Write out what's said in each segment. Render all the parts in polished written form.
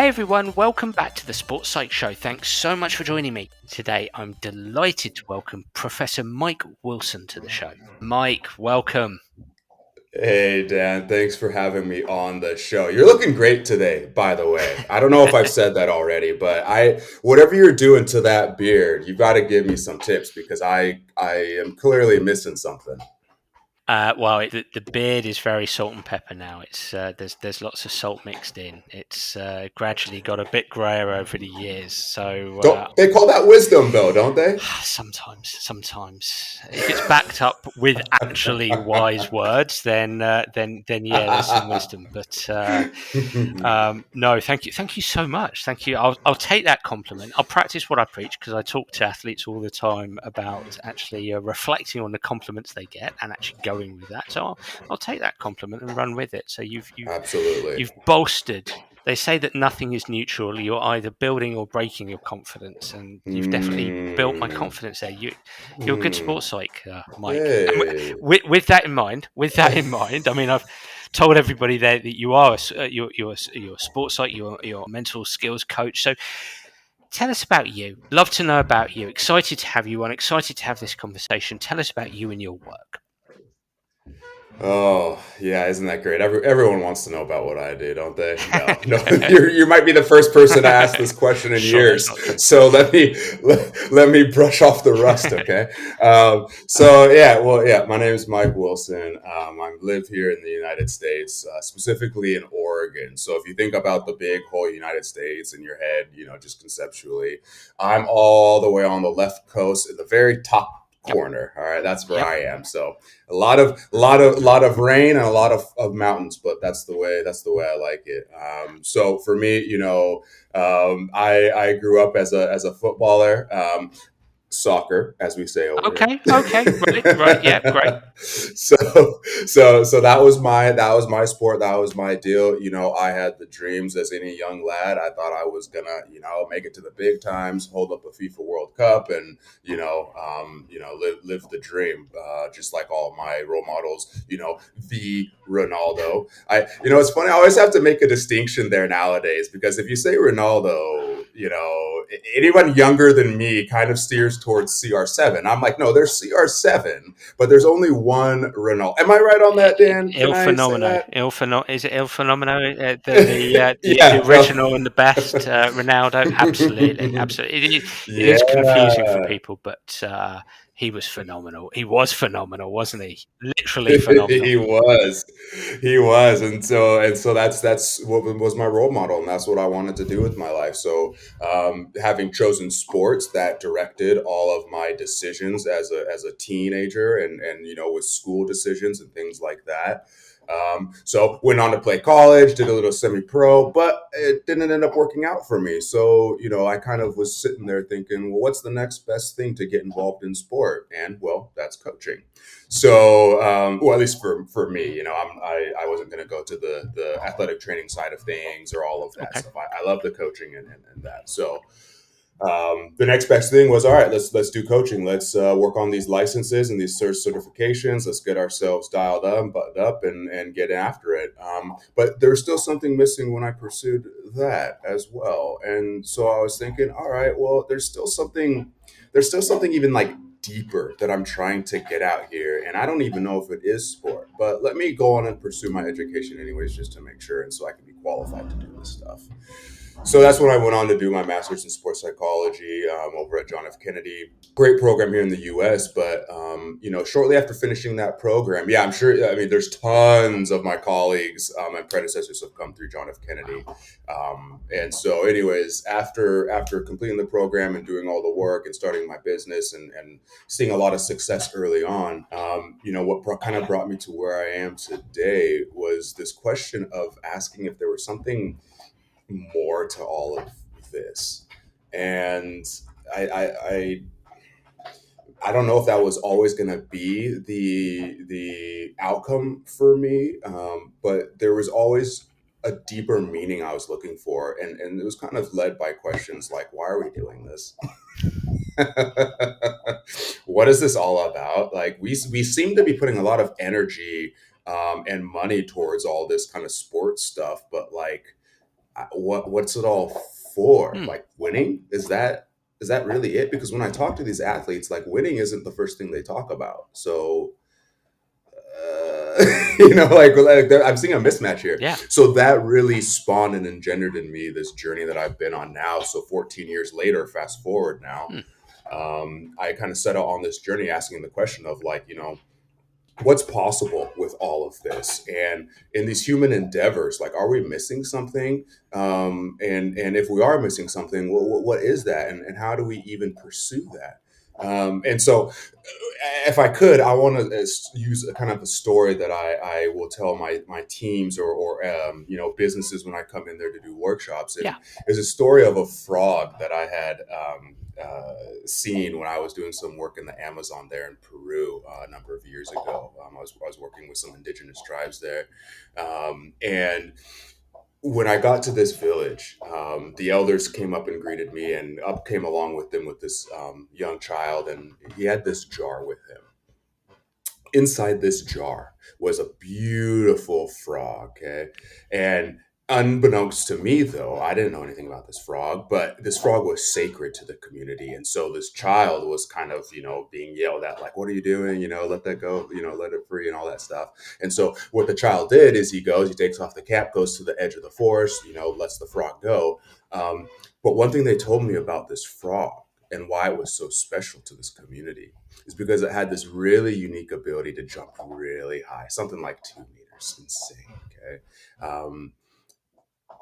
Hey everyone, welcome back to the Sports Psych Show. Thanks so much for joining me. Today I'm delighted to welcome Professor Mike Wilson to the show. Mike, welcome. Hey Dan, thanks for having me on the show. You're looking great today, by the way. I don't know if I've said that already, but whatever you're doing to that beard, you've got to give me some tips because I am clearly missing something. The beard is very salt and pepper now. It's there's lots of salt mixed in. It's gradually got a bit grayer over the years. So Don't they call that wisdom though, don't they? sometimes, if it's backed up with actually wise words, then yeah, there's some wisdom. But no, thank you so much. Thank you. I'll take that compliment. I'll practice what I preach because I talk to athletes all the time about actually reflecting on the compliments they get and actually going with that. So I'll take that compliment and run with it. So Absolutely. you've bolstered. They say that nothing is neutral. You're either building or breaking your confidence, and you've definitely built my Mm, confidence there. You're a good mm. sports psych, Mike. And Hey. with that in mind, I mean, I've told everybody there that you are you're a sports psych, you're a mental skills coach. So tell us about you. Love to know about you. Excited to have you on. Excited to have this conversation. Tell us about you and your work. Oh, yeah, isn't that great? Everyone wants to know about what I do, don't they? No, no, you might be the first person to ask this question in Sure, that's years. not true. So let me brush off the rust, okay? My name is Mike Wilson. I live here in the United States, specifically in Oregon. So if you think about the big whole United States in your head, just conceptually, I'm all the way on the left coast in the very top Yep. corner. All right, that's where Yep. I am. So a lot of rain and a lot of mountains, but that's the way I like it. So for me, I grew up as a footballer. Soccer, as we say over here. Okay. Right. Yeah. Great. So that was my sport. That was my deal. I had the dreams as any young lad. I thought I was gonna, make it to the big times, hold up a FIFA World Cup, and live the dream. Just like all of my role models, the Ronaldo. It's funny. I always have to make a distinction there nowadays because if you say Ronaldo, anyone younger than me kind of steers towards CR7. I'm like, no, there's CR7, but there's only one Ronaldo. Am I right on that, Dan? Can Il I say Fenomeno. that? Is it Il Fenomeno? The Yeah. original and the best Ronaldo. Absolutely, absolutely. It is confusing for Yeah. people, but he was phenomenal. He was phenomenal, wasn't he? Literally phenomenal. he was and so that's what was my role model, and that's what I wanted to do with my life. So having chosen sports, that directed all of my decisions as a teenager, and with school decisions and things like that. So went on to play college, did a little semi-pro, but it didn't end up working out for me. So I kind of was sitting there thinking, well, what's the next best thing to get involved in sport? And well, that's coaching. So, well, at least for me, I wasn't going to go to the athletic training side of things or all of that Okay. stuff. I love the coaching and that. So the next best thing was, all right, let's do coaching. Let's work on these licenses and these certifications. Let's get ourselves dialed up, buttoned up, and get after it. But there was still something missing when I pursued that as well. And so I was thinking, all right, well, there's still something even like deeper that I'm trying to get out here. And I don't even know if it is sport, but let me go on and pursue my education anyways, just to make sure. And so I can be qualified to do this stuff. So that's when I went on to do my master's in sports psychology over at John F. Kennedy. Great program here in the U.S. But shortly after finishing that program, yeah, I'm sure. I mean, there's tons of my colleagues and predecessors have come through John F. Kennedy. And so, anyways, after completing the program and doing all the work and starting my business and seeing a lot of success early on, what kind of brought me to where I am today was this question of asking if there was something more to all of this. And I I I, I don't know if that was always going to be the outcome for me, but there was always a deeper meaning I was looking for, and it was kind of led by questions like, why are we doing this? What is this all about? Like we seem to be putting a lot of energy and money towards all this kind of sports stuff, but like what's it all for? Hmm. Like winning? Is that really it? Because when I talk to these athletes, like winning isn't the first thing they talk about. So I'm seeing a mismatch here. Yeah. So that really spawned and engendered in me this journey that I've been on now. So 14 years later, fast forward now, Hmm. I kind of set out on this journey asking the question of like, what's possible with all of this, and in these human endeavors, like, are we missing something, and if we are missing something, what is that, and how do we even pursue that, and so if I could, I want to use a kind of a story that I will tell my teams or businesses when I come in there to do workshops. Yeah. And there's a story of a frog that I had seen when I was doing some work in the Amazon there in Peru a number of years ago. I was working with some indigenous tribes there, and when I got to this village, the elders came up and greeted me, and up came along with them with this young child, and he had this jar with him. Inside this jar was a beautiful frog. Okay. And unbeknownst to me, though, I didn't know anything about this frog, but this frog was sacred to the community. And so this child was kind of, being yelled at, like, what are you doing? Let that go, let it free and all that stuff. And so what the child did is he takes off the cap, goes to the edge of the forest, lets the frog go. But one thing they told me about this frog and why it was so special to this community is because it had this really unique ability to jump really high, something like 2 meters. Insane. Okay.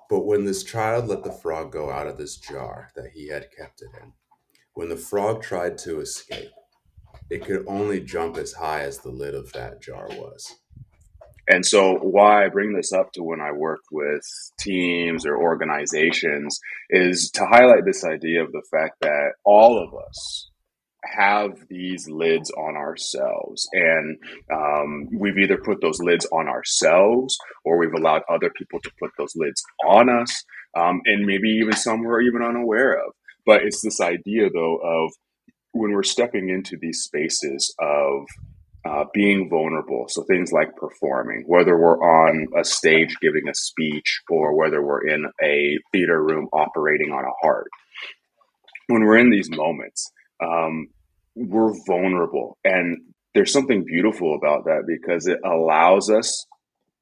But when this child let the frog go out of this jar that he had kept it in, when the frog tried to escape, it could only jump as high as the lid of that jar was. And so, why I bring this up to when I work with teams or organizations is to highlight this idea of the fact that all of us have these lids on ourselves, and we've either put those lids on ourselves or we've allowed other people to put those lids on us, and maybe even some we're even unaware of. But it's this idea, though, of when we're stepping into these spaces of being vulnerable. So things like performing, whether we're on a stage giving a speech or whether we're in a theater room operating on a heart. When we're in these moments, we're vulnerable. And there's something beautiful about that because it allows us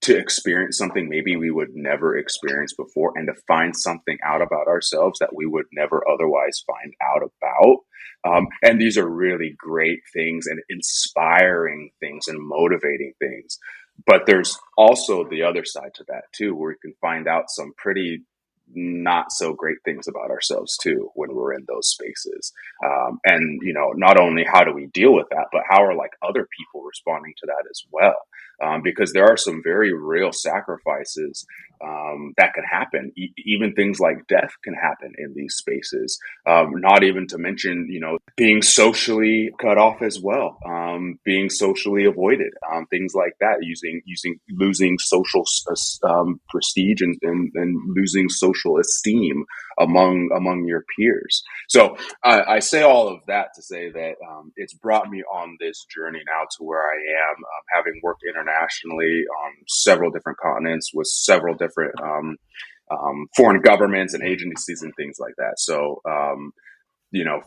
to experience something maybe we would never experience before, and to find something out about ourselves that we would never otherwise find out about. And these are really great things and inspiring things and motivating things. But there's also the other side to that too, where we can find out some pretty not so great things about ourselves too when we're in those spaces. And not only how do we deal with that, but how are like other people responding to that as well? Because there are some very real sacrifices that can happen. Even things like death can happen in these spaces. Not even to mention, being socially cut off as well, being socially avoided, things like that. Losing social prestige and losing social esteem among your peers. So I say all of that to say that it's brought me on this journey now to where I am, having worked internationally on several different continents with several different foreign governments and agencies and things like that. So,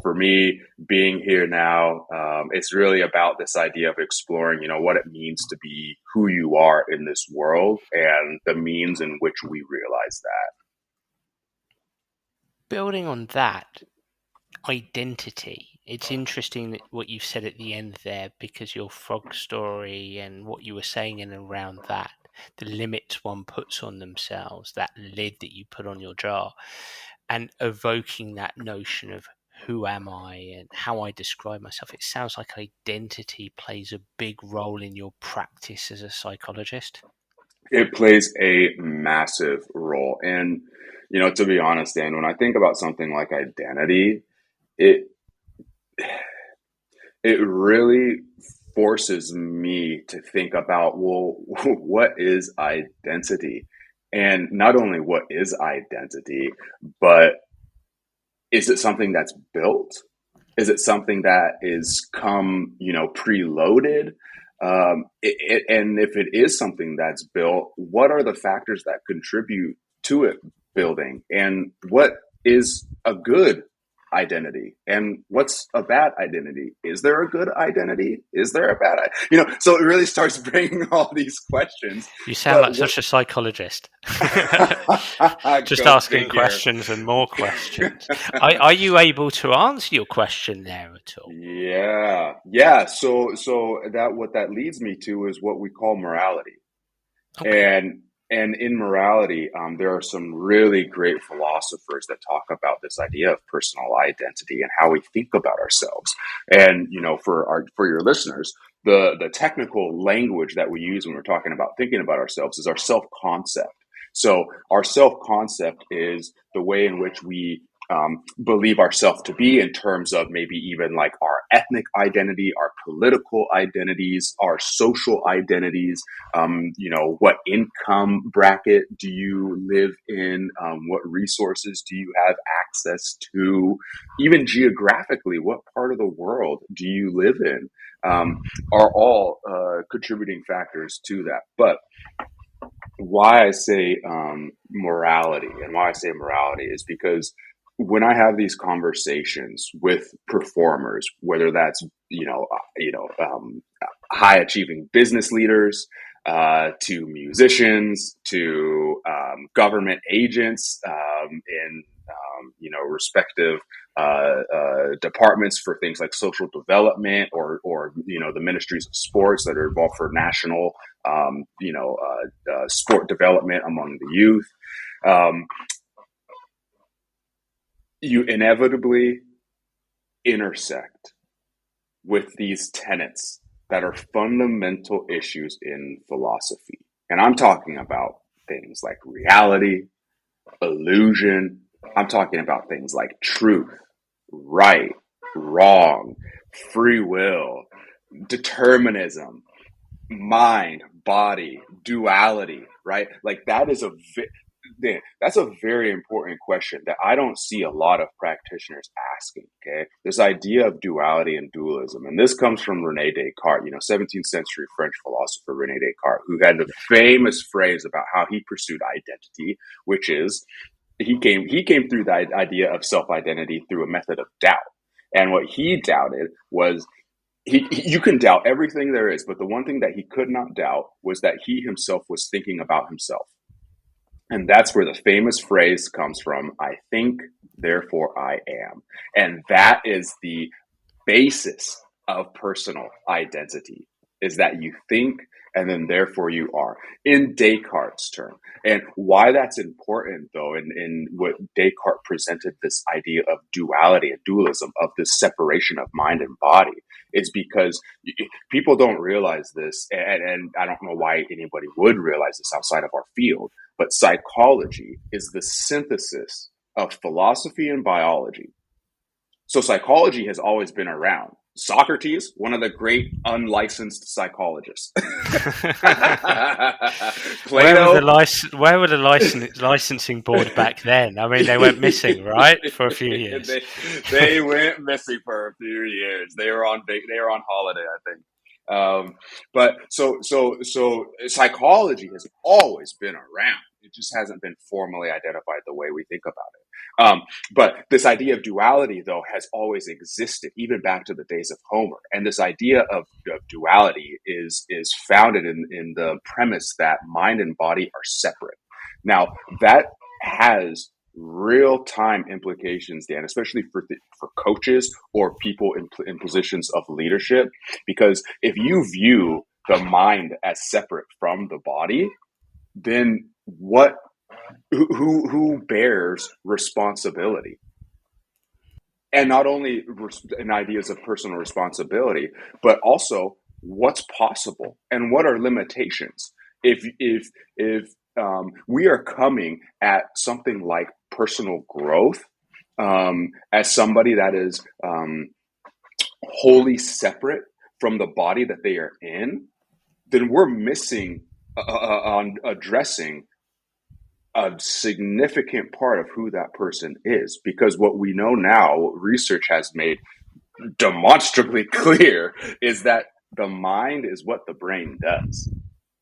for me being here now, it's really about this idea of exploring, what it means to be who you are in this world and the means in which we realize that. Building on that, identity. It's interesting that what you've said at the end there, because your frog story and what you were saying in and around that, the limits one puts on themselves, that lid that you put on your jar, and evoking that notion of who am I and how I describe myself. It sounds like identity plays a big role in your practice as a psychologist. It plays a massive role. And, to be honest, Dan, when I think about something like identity, it it really forces me to think about, well, what is identity? And not only what is identity, but is it something that's built? Is it something that is come, preloaded? And if it is something that's built, what are the factors that contribute to it building, and what is a good identity and what's a bad identity. Is there a good identity? Is there a bad identity? So it really starts bringing all these questions. You sound like such a psychologist. Just asking questions and more questions. Are you able to answer your question there at all? Yeah. So that what that leads me to is what we call morality. Okay. And in morality, there are some really great philosophers that talk about this idea of personal identity and how we think about ourselves. And for your listeners, the technical language that we use when we're talking about thinking about ourselves is our self-concept. So our self-concept is the way in which we believe ourselves to be in terms of maybe even like our ethnic identity, our political identities, our social identities, what income bracket do you live in, what resources do you have access to, even geographically, what part of the world do you live in, are all contributing factors to that. But why I say morality is because when I have these conversations with performers, whether that's high achieving business leaders, to musicians, to government agents in respective departments for things like social development or the ministries of sports that are involved for national sport development among the youth. You inevitably intersect with these tenets that are fundamental issues in philosophy. And I'm talking about things like reality, illusion. I'm talking about things like truth, right, wrong, free will, determinism, mind, body, duality, right? Like that's a very important question that I don't see a lot of practitioners asking, okay? This idea of duality and dualism. And this comes from René Descartes, 17th century French philosopher René Descartes, who had the famous phrase about how he pursued identity, which is he came through the idea of self-identity through a method of doubt. And what he doubted was you can doubt everything there is, but the one thing that he could not doubt was that he himself was thinking about himself. And that's where the famous phrase comes from: I think, therefore I am. And that is the basis of personal identity, is that you think and then therefore you are, in Descartes' term. And why that's important, though, in what Descartes presented, this idea of duality and dualism, of this separation of mind and body, is because people don't realize this, and I don't know why anybody would realize this outside of our field, but psychology is the synthesis of philosophy and biology. So psychology has always been around. Socrates, one of the great unlicensed psychologists. Plato, where were the licensing board back then? I mean, they went missing, right, for a few years. They went missing for a few years. They were on holiday, I think. But so psychology has always been around. It just hasn't been formally identified the way we think about it. But this idea of duality, though, has always existed, even back to the days of Homer. And this idea of duality is founded in the premise that mind and body are separate. Now, that has real-time implications, Dan, especially for coaches or people in positions of leadership, because if you view the mind as separate from the body, then who bears responsibility? And not only in ideas of personal responsibility, but also what's possible and what are limitations. If we are coming at something like personal growth as somebody that is wholly separate from the body that they are in, then we're missing on addressing a significant part of who that person is. Because what we know now, what research has made demonstrably clear, is that the mind is what the brain does.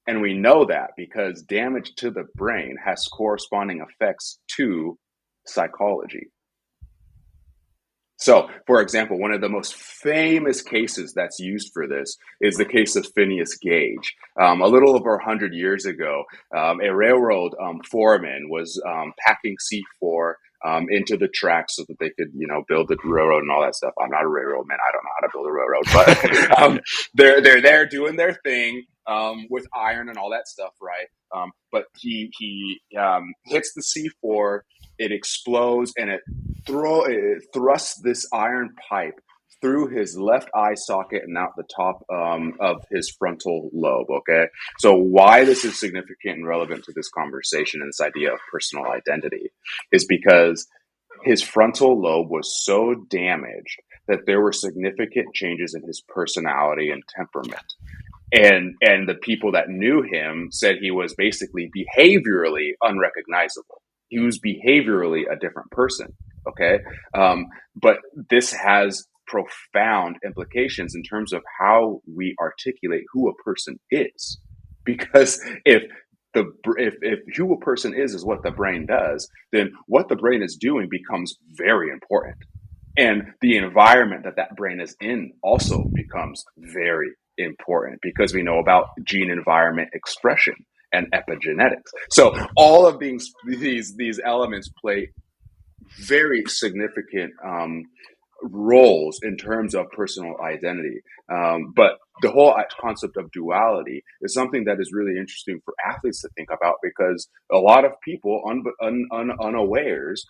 And we know that because damage to the brain has corresponding effects to psychology. So, for example, one of the most famous cases that's used for this is the case of Phineas Gage. A little over 100 years ago, a railroad foreman was packing C4 into the tracks so that they could, build the railroad and all that stuff. I'm not a railroad man. I don't know how to build a railroad, but they're there doing their thing with iron and all that stuff, right? But he hits the C4, it explodes, and it thrusts this iron pipe through his left eye socket and out the top of his frontal lobe. Okay, so why this is significant and relevant to this conversation and this idea of personal identity is because his frontal lobe was so damaged that there were significant changes in his personality and temperament. And the people that knew him said he was basically behaviorally unrecognizable. He was behaviorally a different person. Okay. But this has profound implications in terms of how we articulate who a person is. Because if who a person is what the brain does, then what the brain is doing becomes very important. And the environment that brain is in also becomes very important because we know about gene environment expression and epigenetics. So all of these elements play very significant roles in terms of personal identity. But the whole concept of duality is something that is really interesting for athletes to think about because a lot of people unawares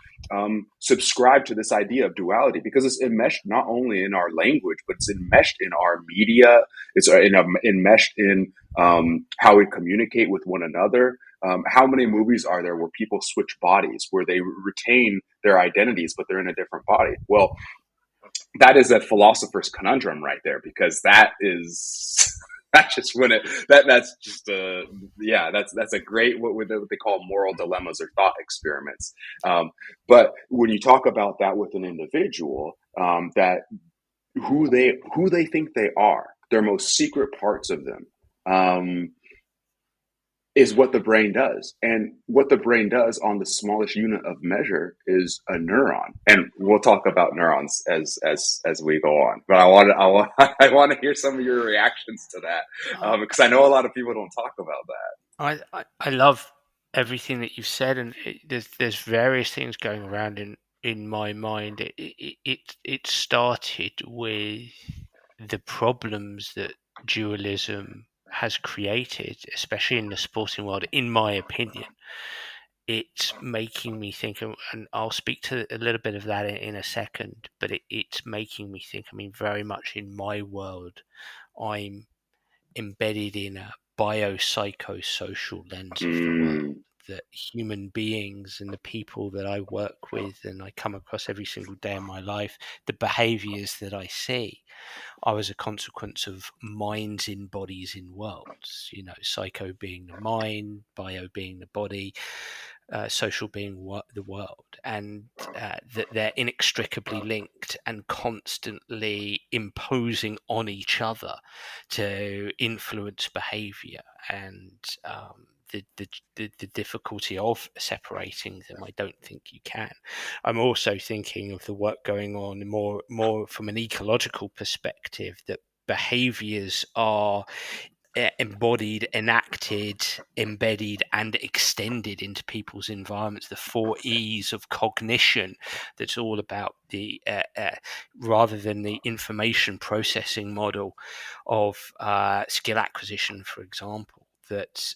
subscribe to this idea of duality because it's enmeshed not only in our language, but it's enmeshed in our media. It's enmeshed in how we communicate with one another. How many movies are there where people switch bodies, where they retain their identities, but they're in a different body? Well, that is a philosopher's conundrum right there, because that's a great, what they call moral dilemmas or thought experiments. But when you talk about that with an individual, that who they think they are, their most secret parts of them, is what the brain does. And what the brain does on the smallest unit of measure is a neuron. And we'll talk about neurons as we go on. But I want to hear some of your reactions to that, because I know a lot of people don't talk about that. I love everything that you've said, and there's various things going around in my mind. It started with the problems that dualism has created, especially in the sporting world, in my opinion. It's making me think, and I'll speak to a little bit of that in a second, but it's making me think, very much in my world, I'm embedded in a biopsychosocial lens of the world, that human beings and the people that I work with and I come across every single day in my life, the behaviors that I see are as a consequence of minds in bodies in worlds. Psycho being the mind, bio being the body, social being the world, and that they're inextricably linked and constantly imposing on each other to influence behavior. And the difficulty of separating them, I don't think you can. I'm also thinking of the work going on more from an ecological perspective, that behaviors are embodied, enacted, embedded, and extended into people's environments. The 4 E's of cognition, that's all about the rather than the information processing model of skill acquisition, for example, that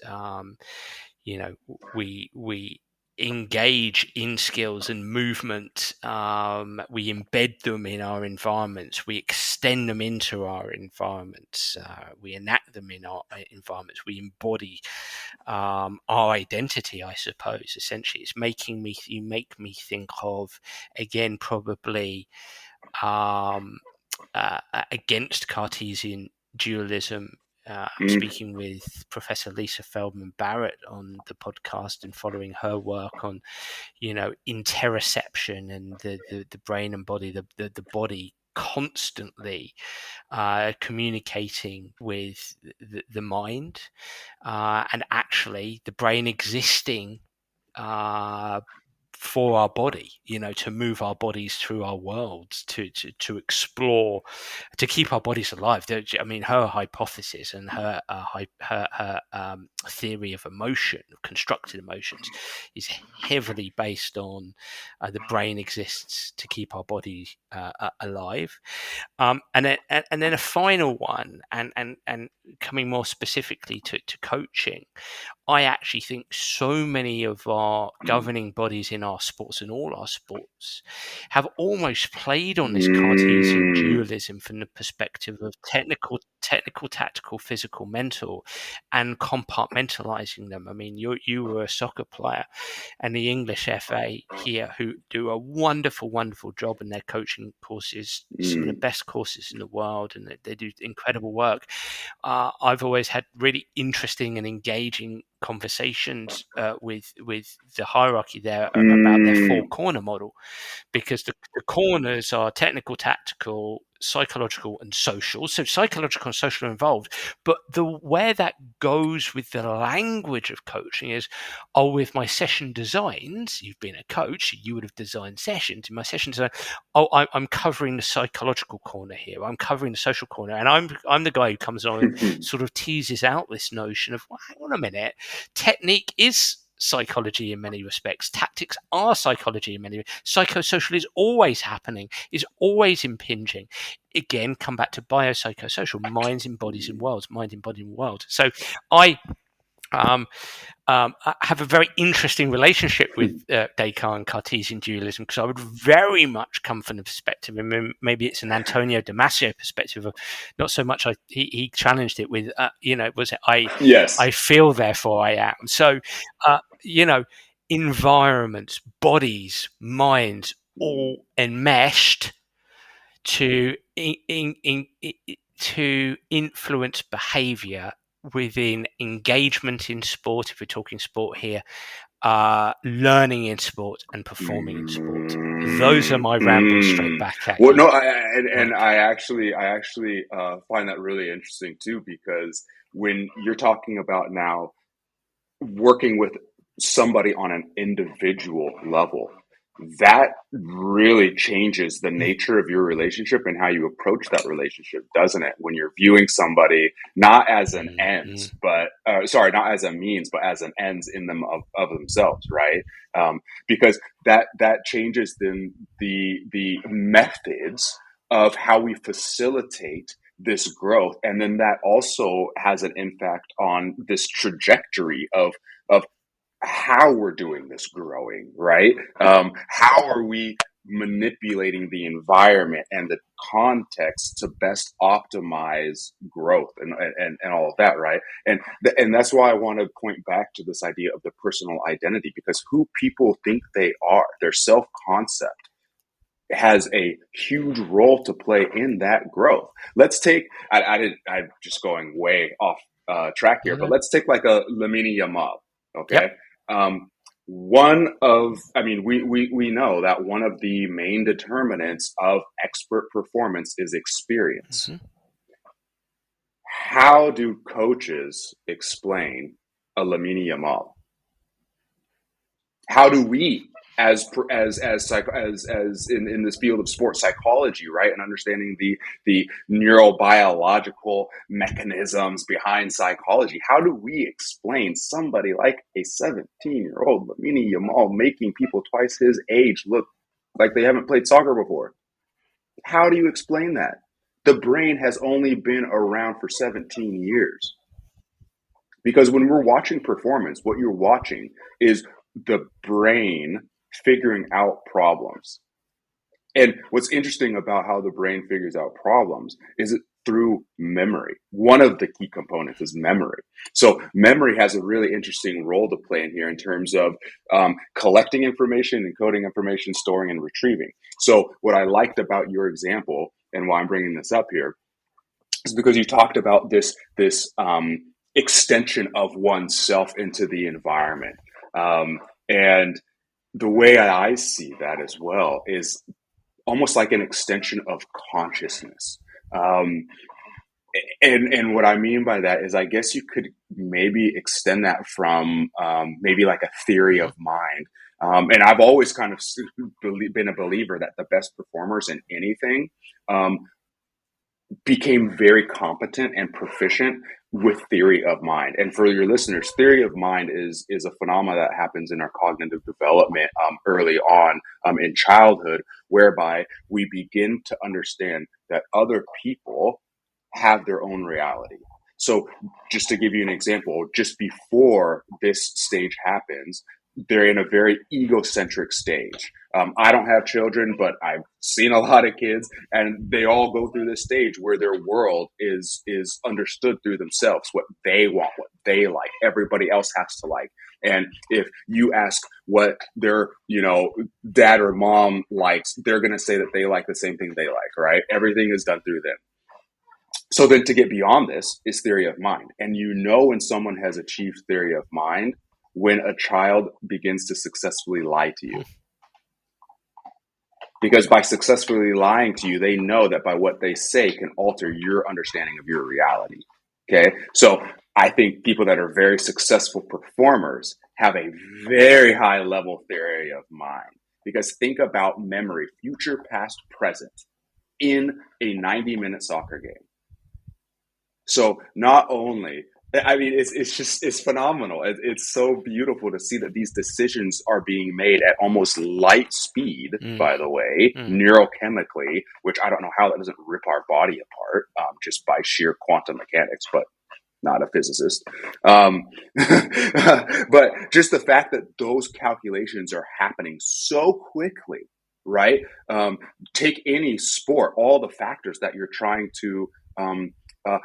we engage in skills and movement. We embed them in our environments. We extend them into our environments. We enact them in our environments. We embody our identity, I suppose. Essentially, you make me think of, again, probably against Cartesian dualism. Speaking with Professor Lisa Feldman Barrett on the podcast and following her work on, interoception and the brain and body, the body constantly communicating with the mind, and actually the brain existing for our body, to move our bodies through our worlds, to explore, to keep our bodies alive. I mean, her hypothesis and her theory of emotion, of constructed emotions, is heavily based on the brain exists to keep our body alive. And then a final one, and coming more specifically to coaching, I actually think so many of our governing bodies in our sports and all our sports have almost played on this Cartesian dualism from the perspective of technical, tactical, physical, mental, and compartmentalizing them. I mean, you were a soccer player, and the English FA here, who do a wonderful, wonderful job in their coaching courses, some of the best courses in the world, and they do incredible work. I've always had really interesting and engaging conversations with the hierarchy there about their four corner model, because the corners are technical, tactical, psychological, and social. So psychological and social are involved, but where that goes with the language of coaching is, with my session designs, you've been a coach, you would have designed sessions. In my session design, I'm covering the psychological corner here, I'm covering the social corner, and I'm the guy who comes on and sort of teases out this notion of, well, hang on a minute, technique is psychology in many respects. Tactics are psychology in many respects. Psychosocial is always happening, is always impinging. Again, come back to biopsychosocial, minds in bodies in worlds, mind in body in world. So I have a very interesting relationship with Descartes and Cartesian dualism, because I would very much come from the perspective, and maybe it's an Antonio Damasio perspective of, not so much he challenged it with, was it I feel, therefore I am. So, environments, bodies, minds, all enmeshed to influence behavior within engagement in sport, if we're talking sport here, learning in sport, and performing in sport. Those are my rambles straight back at you. No, I actually find that really interesting too, because when you're talking about now working with somebody on an individual level, that really changes the nature of your relationship and how you approach that relationship, doesn't it? When you're viewing somebody not as an ends, but not as a means, but as an ends in them of themselves, right? Because that changes then the methods of how we facilitate this growth, and then that also has an impact on this trajectory of how we're doing this growing, right? How are we manipulating the environment and the context to best optimize growth and all of that, right? And that's why I want to point back to this idea of the personal identity, because who people think they are, their self-concept, has a huge role to play in that growth. Let's take, I'm just going way off track here, but let's take like a Lamine Yamal, okay? Yep. We know that one of the main determinants of expert performance is experience. How do coaches explain a Lamine Yamal? How do we, as in this field of sports psychology, right, and understanding the neurobiological mechanisms behind psychology, how do we explain somebody like a 17-year-old Lamine Yamal making people twice his age look like they haven't played soccer before? How do you explain that? The brain has only been around for 17 years. Because when we're watching performance, what you're watching is the brain figuring out problems. And what's interesting about how the brain figures out problems is it through memory. One of the key components is memory. So memory has a really interesting role to play in here in terms of collecting information, encoding information, storing and retrieving. So what I liked about your example, and why I'm bringing this up here, is because you talked about this extension of oneself into the environment. And the way I see that as well is almost like an extension of consciousness. Um, and what I mean by that is, I guess you could maybe extend that from maybe like a theory Mhm. of mind. And I've always kind of been a believer that the best performers in anything um, became very competent and proficient with theory of mind. And for your listeners, theory of mind is a phenomena that happens in our cognitive development early on in childhood, whereby we begin to understand that other people have their own reality. So just to give you an example, just before this stage happens, they're in a very egocentric stage. I don't have children, but I've seen a lot of kids, and they all go through this stage where their world is understood through themselves, what they want, what they like. Everybody else has to like. And if you ask what their, dad or mom likes, they're going to say that they like the same thing they like, right? Everything is done through them. So then to get beyond this is theory of mind. And when someone has achieved theory of mind, when a child begins to successfully lie to you. Because by successfully lying to you, they know that by what they say can alter your understanding of your reality. Okay. So I think people that are very successful performers have a very high level theory of mind. Because think about memory, future, past, present, in a 90-minute soccer game. So not only, I mean, it's phenomenal. It's so beautiful to see that these decisions are being made at almost light speed, by the way, neurochemically, which I don't know how that doesn't rip our body apart just by sheer quantum mechanics, but not a physicist. But just the fact that those calculations are happening so quickly, right? Take any sport, all the factors that you're trying to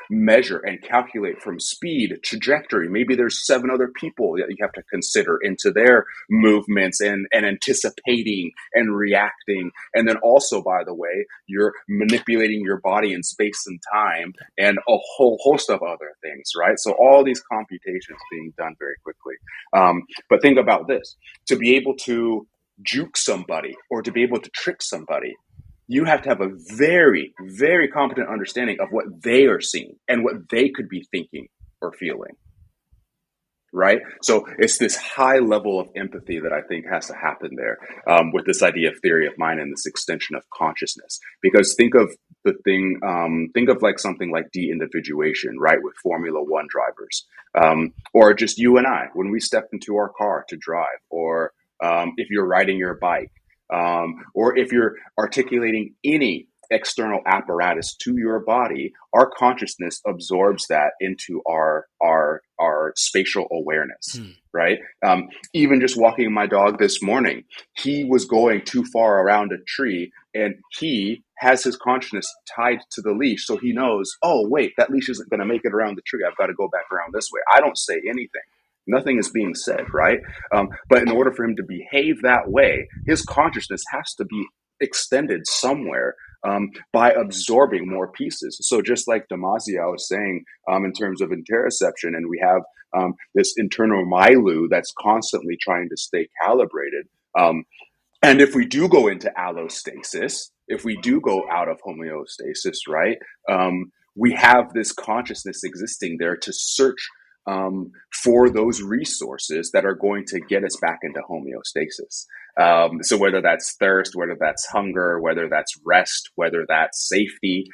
measure and calculate, from speed, trajectory. Maybe there's 7 other people that you have to consider into their movements and anticipating and reacting. And then also, by the way, you're manipulating your body in space and time and a whole host of other things, right? So all these computations being done very quickly. But think about this. To be able to juke somebody or to be able to trick somebody, you have to have a very, very competent understanding of what they are seeing and what they could be thinking or feeling, right? So it's this high level of empathy that I think has to happen there with this idea of theory of mind and this extension of consciousness. Because think of like something like de-individuation, right? With Formula One drivers, or just you and I, when we step into our car to drive, or if you're riding your bike, or if you're articulating any external apparatus to your body, our consciousness absorbs that into our spatial awareness, right? Even just walking my dog this morning, he was going too far around a tree, and he has his consciousness tied to the leash, so he knows, oh wait, that leash isn't going to make it around the tree. I've got to go back around this way. I don't say anything. Nothing is being said, right? But in order for him to behave that way, his consciousness has to be extended somewhere by absorbing more pieces. So just like Damasio was saying in terms of interoception, and we have this internal milieu that's constantly trying to stay calibrated. And if we do go into allostasis, if we do go out of homeostasis, right, we have this consciousness existing there to search for those resources that are going to get us back into homeostasis. So whether that's thirst, whether that's hunger, whether that's rest, whether that's safety,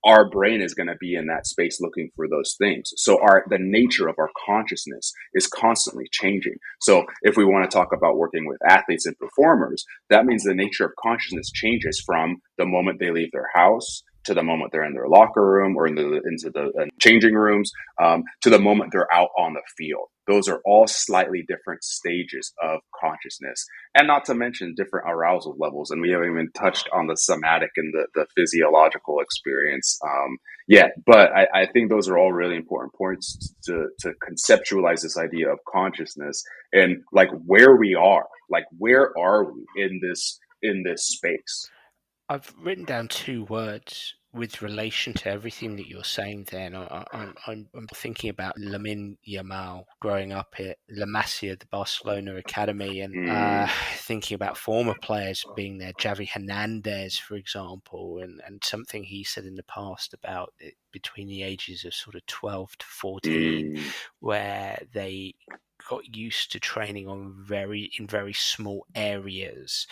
our brain is going to be in that space looking for those things. So the nature of our consciousness is constantly changing. So if we want to talk about working with athletes and performers, that means the nature of consciousness changes from the moment they leave their house to the moment they're in their locker room or into the changing rooms, to the moment they're out on the field. Those are all slightly different stages of consciousness, and not to mention different arousal levels. And we haven't even touched on the somatic and the physiological experience yet. But I think those are all really important points to conceptualize this idea of consciousness and like where we are, like where are we in this space? I've written down 2 words with relation to everything that you're saying, then I'm thinking about Lamine Yamal growing up at La Masia, the Barcelona academy, and thinking about former players being there, Javi Hernandez, for example, and something he said in the past about it between the ages of sort of 12 to 14, where they got used to training in very small areas,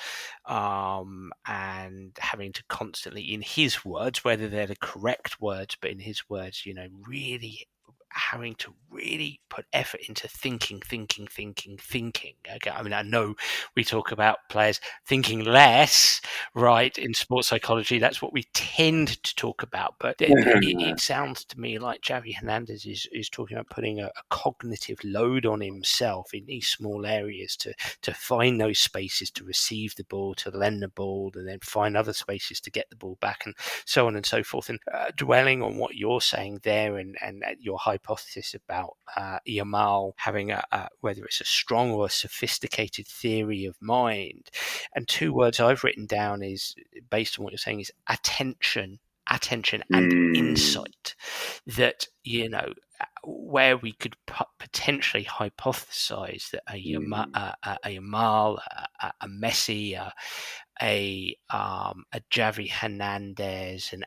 and having to constantly, in his words, whether they're the correct words, but in his words, really having to really put effort into thinking. Okay, I mean, I know we talk about players thinking less, right? In sports psychology, that's what we tend to talk about. But it sounds to me like Javi Hernandez is talking about putting a cognitive load on himself in these small areas to find those spaces to receive the ball, to lend the ball, and then find other spaces to get the ball back, and so on and so forth. And dwelling on what you're saying there, and your hypothesis about Yamal having whether it's a strong or a sophisticated theory of mind, and two words I've written down is, based on what you're saying, is attention and insight. That, where we could potentially hypothesize that a Yamal, a Messi, a Javi Hernandez, and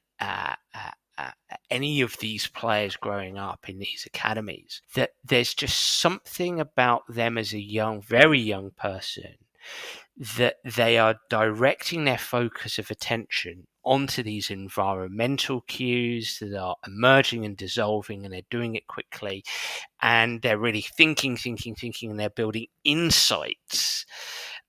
any of these players growing up in these academies, that there's just something about them as a very young person, that they are directing their focus of attention onto these environmental cues that are emerging and dissolving, and they're doing it quickly, and they're really thinking, and they're building insights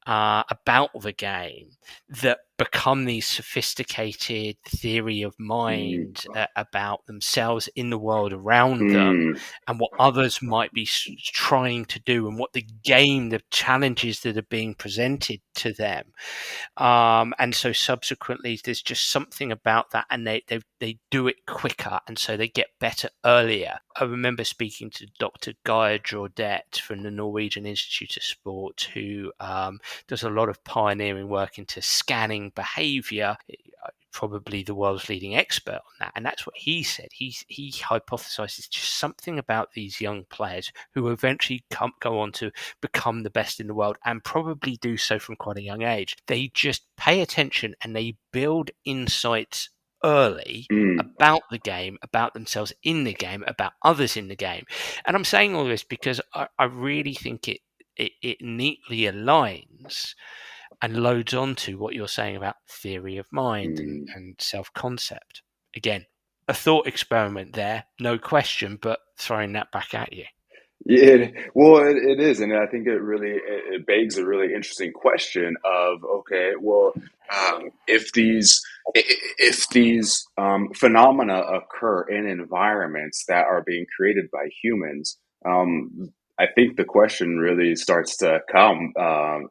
about the game that become these sophisticated theory of mind about themselves in the world around them, and what others might be trying to do, and what the challenges that are being presented to them. And so subsequently, there's just something about that, and they do it quicker, and so they get better earlier. I remember speaking to Dr. Gaia Jordet from the Norwegian Institute of Sport, who does a lot of pioneering work into scanning behavior, probably the world's leading expert on that. And that's what he said. He hypothesizes just something about these young players who eventually go on to become the best in the world, and probably do so from quite a young age. They just pay attention, and they build insights early about the game, about themselves in the game, about others in the game. And I'm saying all this because I really think it neatly aligns and loads onto what you're saying about theory of mind and self-concept. Again, a thought experiment there, no question, but throwing that back at you. Yeah, well, it is, and I think it begs a really interesting question of, okay, well, if these phenomena occur in environments that are being created by humans, I think the question really starts to come,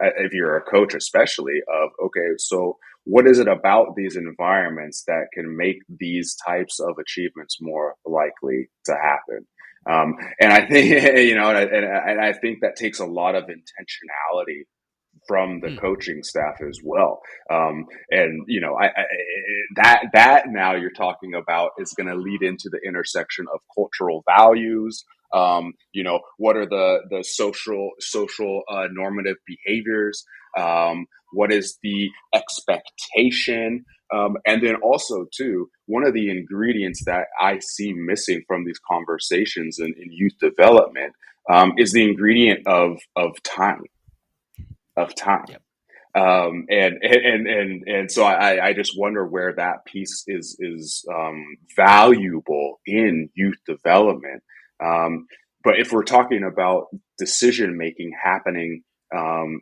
if you're a coach, especially, of, okay, so what is it about these environments that can make these types of achievements more likely to happen? And I think, and I think that takes a lot of intentionality from the coaching staff as well. And that now you're talking about is going to lead into the intersection of cultural values. What are the social normative behaviors? What is the expectation? And then also, too, one of the ingredients that I see missing from these conversations in youth development is the ingredient of time. Yep. And so I just wonder where that piece is valuable in youth development. But if we're talking about decision making happening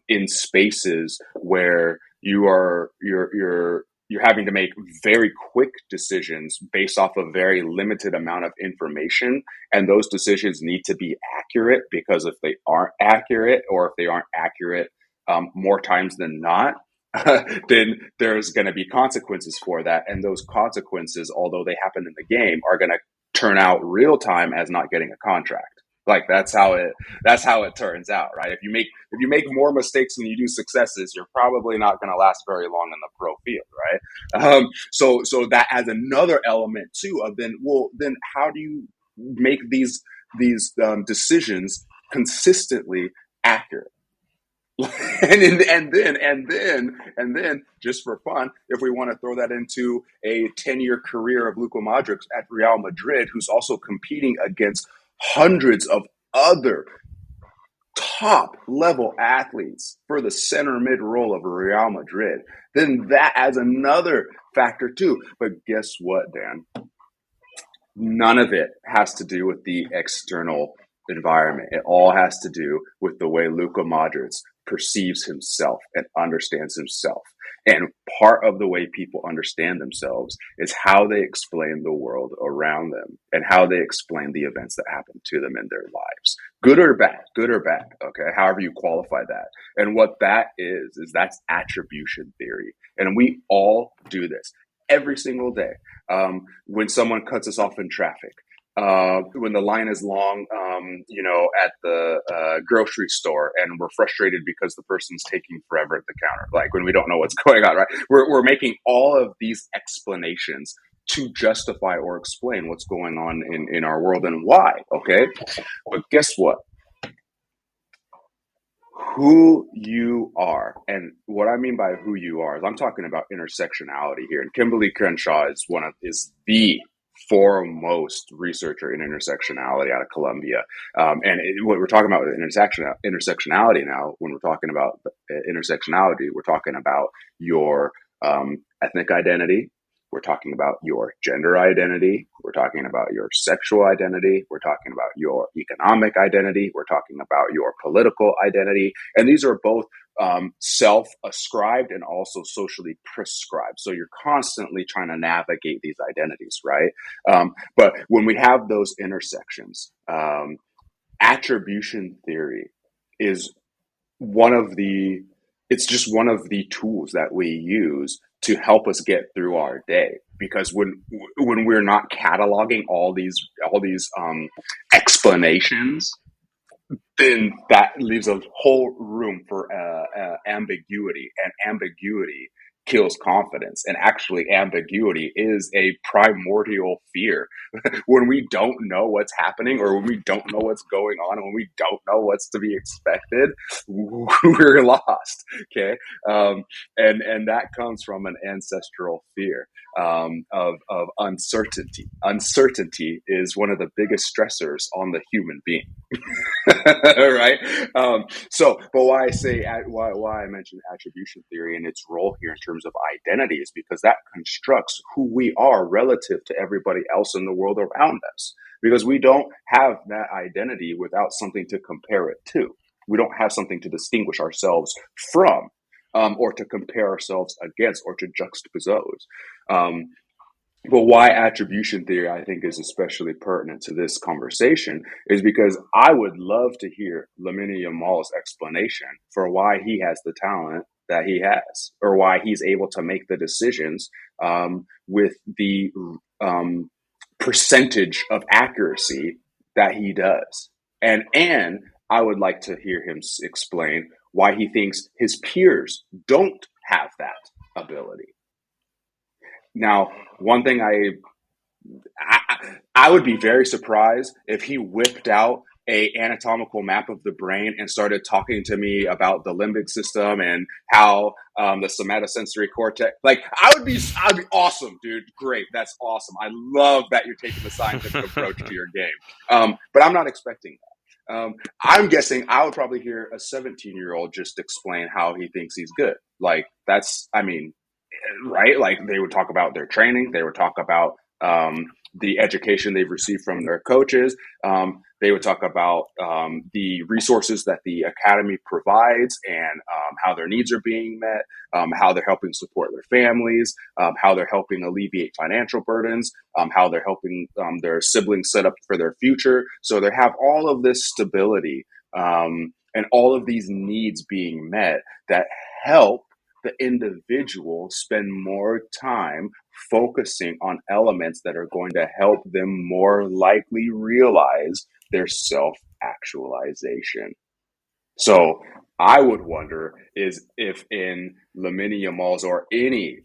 in spaces where you're having to make very quick decisions based off a very limited amount of information, and those decisions need to be accurate, because if they aren't accurate, or if they aren't accurate more times than not, then there's going to be consequences for that. And those consequences, although they happen in the game, are going to turn out real time as not getting a contract. Like that's how it turns out, right? If you make more mistakes than you do successes, you're probably not going to last very long in the pro field, right? So that adds another element too of then how do you make these decisions consistently accurate? and then just for fun, if we want to throw that into a 10-year career of Luka Modric at Real Madrid, who's also competing against hundreds of other top level athletes for the center mid role of Real Madrid, then that adds another factor too. But guess what, Dan? None of it has to do with the external environment. It all has to do with the way Luka Modric perceives himself and understands himself. And part of the way people understand themselves is how they explain the world around them and how they explain the events that happen to them in their lives. Good or bad, okay? However you qualify that. And what that is that's attribution theory. And we all do this every single day. When someone cuts us off in traffic, when the line is long, at the grocery store, and we're frustrated because the person's taking forever at the counter, like when we don't know what's going on, right? We're making all of these explanations to justify or explain what's going on in our world and why, okay? But guess what? Who you are, and what I mean by who you are is I'm talking about intersectionality here. And Kimberly Crenshaw is the foremost researcher in intersectionality out of Columbia. What we're talking about with intersectionality now, when we're talking about intersectionality, we're talking about your ethnic identity. We're talking about your gender identity. We're talking about your sexual identity. We're talking about your economic identity. We're talking about your political identity. And these are both self-ascribed and also socially prescribed. So you're constantly trying to navigate these identities, right? But when we have those intersections, attribution theory is it's just one of the tools that we use to help us get through our day. Because when we're not cataloging all these explanations, then that leaves a whole room for ambiguity, and ambiguity kills confidence. And actually, ambiguity is a primordial fear. When we don't know what's happening, or when we don't know what's going on, and when we don't know what's to be expected, we're lost. Okay, and that comes from an ancestral fear of uncertainty. Uncertainty is one of the biggest stressors on the human being. Right. But why I mentioned attribution theory and its role here in terms of identity is because that constructs who we are relative to everybody else in the world around us. Because we don't have that identity without something to compare it to. We don't have something to distinguish ourselves from, or to compare ourselves against, or to juxtapose. But why attribution theory, I think, is especially pertinent to this conversation is because I would love to hear Lamine Yamal's explanation for why he has the talent that he has, or why he's able to make the decisions with the percentage of accuracy that he does. And I would like to hear him explain why he thinks his peers don't have that ability. Now, one thing I would be very surprised if he whipped out a anatomical map of the brain and started talking to me about the limbic system and how the somatosensory cortex. Like, I'd be awesome, dude. Great, that's awesome. I love that you're taking the scientific approach to your game. But I'm not expecting that. I'm guessing I would probably hear a 17-year-old just explain how he thinks he's good. Like, right? Like, they would talk about their training. They would talk about the education they've received from their coaches. They would talk about the resources that the academy provides and how their needs are being met, how they're helping support their families, how they're helping alleviate financial burdens, how they're helping their siblings set up for their future. So they have all of this stability and all of these needs being met that help the individual spend more time focusing on elements that are going to help them more likely realize their self actualization. So I would wonder is if in Lamine Yamal's or any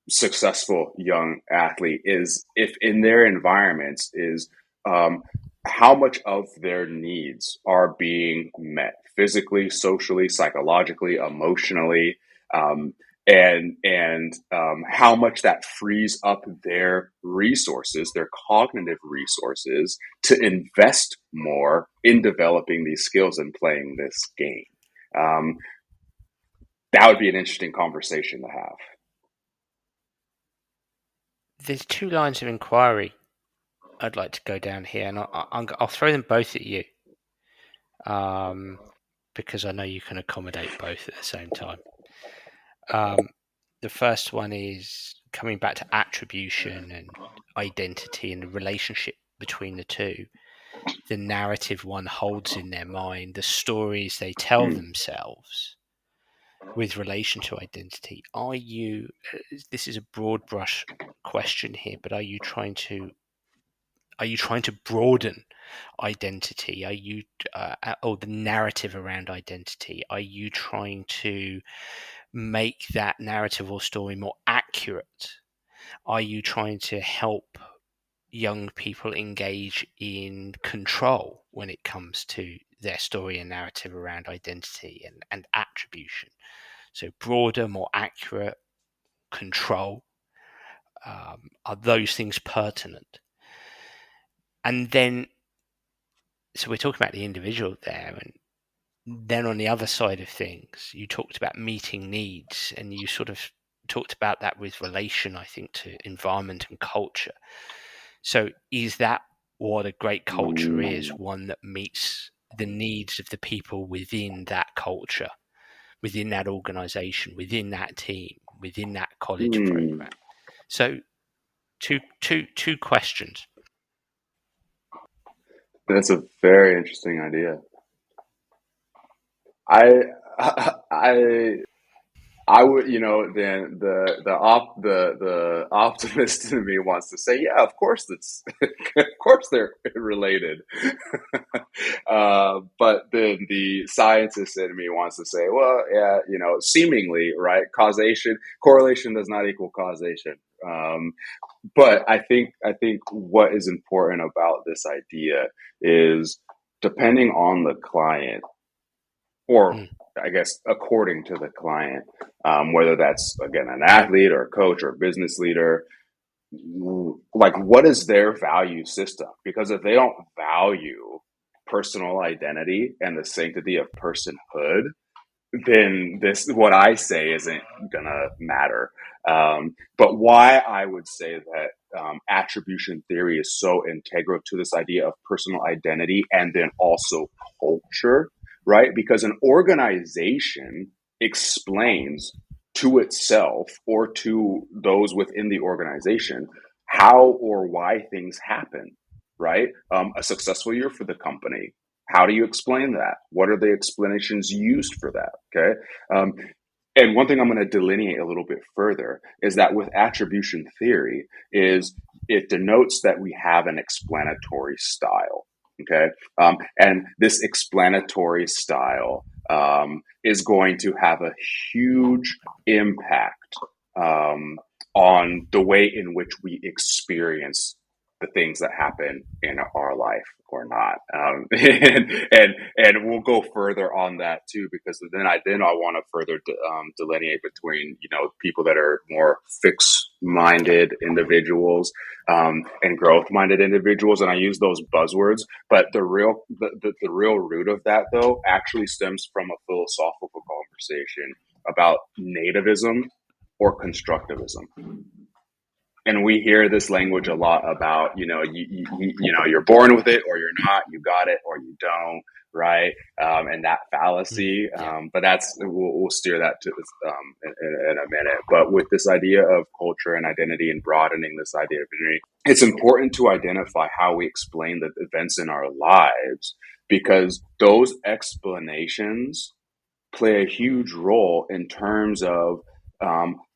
successful young athlete is if in their environments is um, how much of their needs are being met physically, socially, psychologically, emotionally, um, and how much that frees up their resources, their cognitive resources, to invest more in developing these skills and playing this game. Um, that would be an interesting conversation to have. There's two lines of inquiry I'd like to go down here, and I'll throw them both at you, because I know you can accommodate both at the same time. The first one is coming back to attribution and identity and the relationship between the two. The narrative one holds in their mind, the stories they tell themselves with relation to identity. Are you, this is a broad brush question here, but are you trying to broaden identity? Are you, or the narrative around identity? Are you trying to make that narrative or story more accurate? Are you trying to help young people engage in control when it comes to their story and narrative around identity and attribution? So broader, more accurate, control. Are those things pertinent? And then, so we're talking about the individual there, and then on the other side of things, you talked about meeting needs, and you sort of talked about that with relation, I think, to environment and culture. So is that what a great culture is? One that meets the needs of the people within that culture, within that organization, within that team, within that college program. So two questions. That's a very interesting idea. I would, then the optimist in me wants to say, yeah, of course of course they're related. But then the scientist in me wants to say, well, yeah, seemingly, right? Correlation does not equal causation. But I think what is important about this idea is depending on the client, or I guess according to the client, whether that's again an athlete or a coach or a business leader, like what is their value system? Because if they don't value personal identity and the sanctity of personhood, then what I say isn't gonna matter. But why I would say that attribution theory is so integral to this idea of personal identity and then also culture, right? Because an organization explains to itself or to those within the organization how or why things happen, right? A successful year for the company. How do you explain that? What are the explanations used for that? Okay. And one thing I'm going to delineate a little bit further is that with attribution theory is it denotes that we have an explanatory style. Okay. And this explanatory style is going to have a huge impact on the way in which we experience the things that happen in our life or not. And we'll go further on that too, because then I want to further delineate between, people that are more fixed minded individuals and growth minded individuals. And I use those buzzwords, but the real root of that though actually stems from a philosophical conversation about nativism or constructivism. And we hear this language a lot about, you're born with it or you're not, you got it or you don't, right? And that fallacy. But we'll steer that to in a minute. But with this idea of culture and identity and broadening this idea of identity, it's important to identify how we explain the events in our lives, because those explanations play a huge role in terms of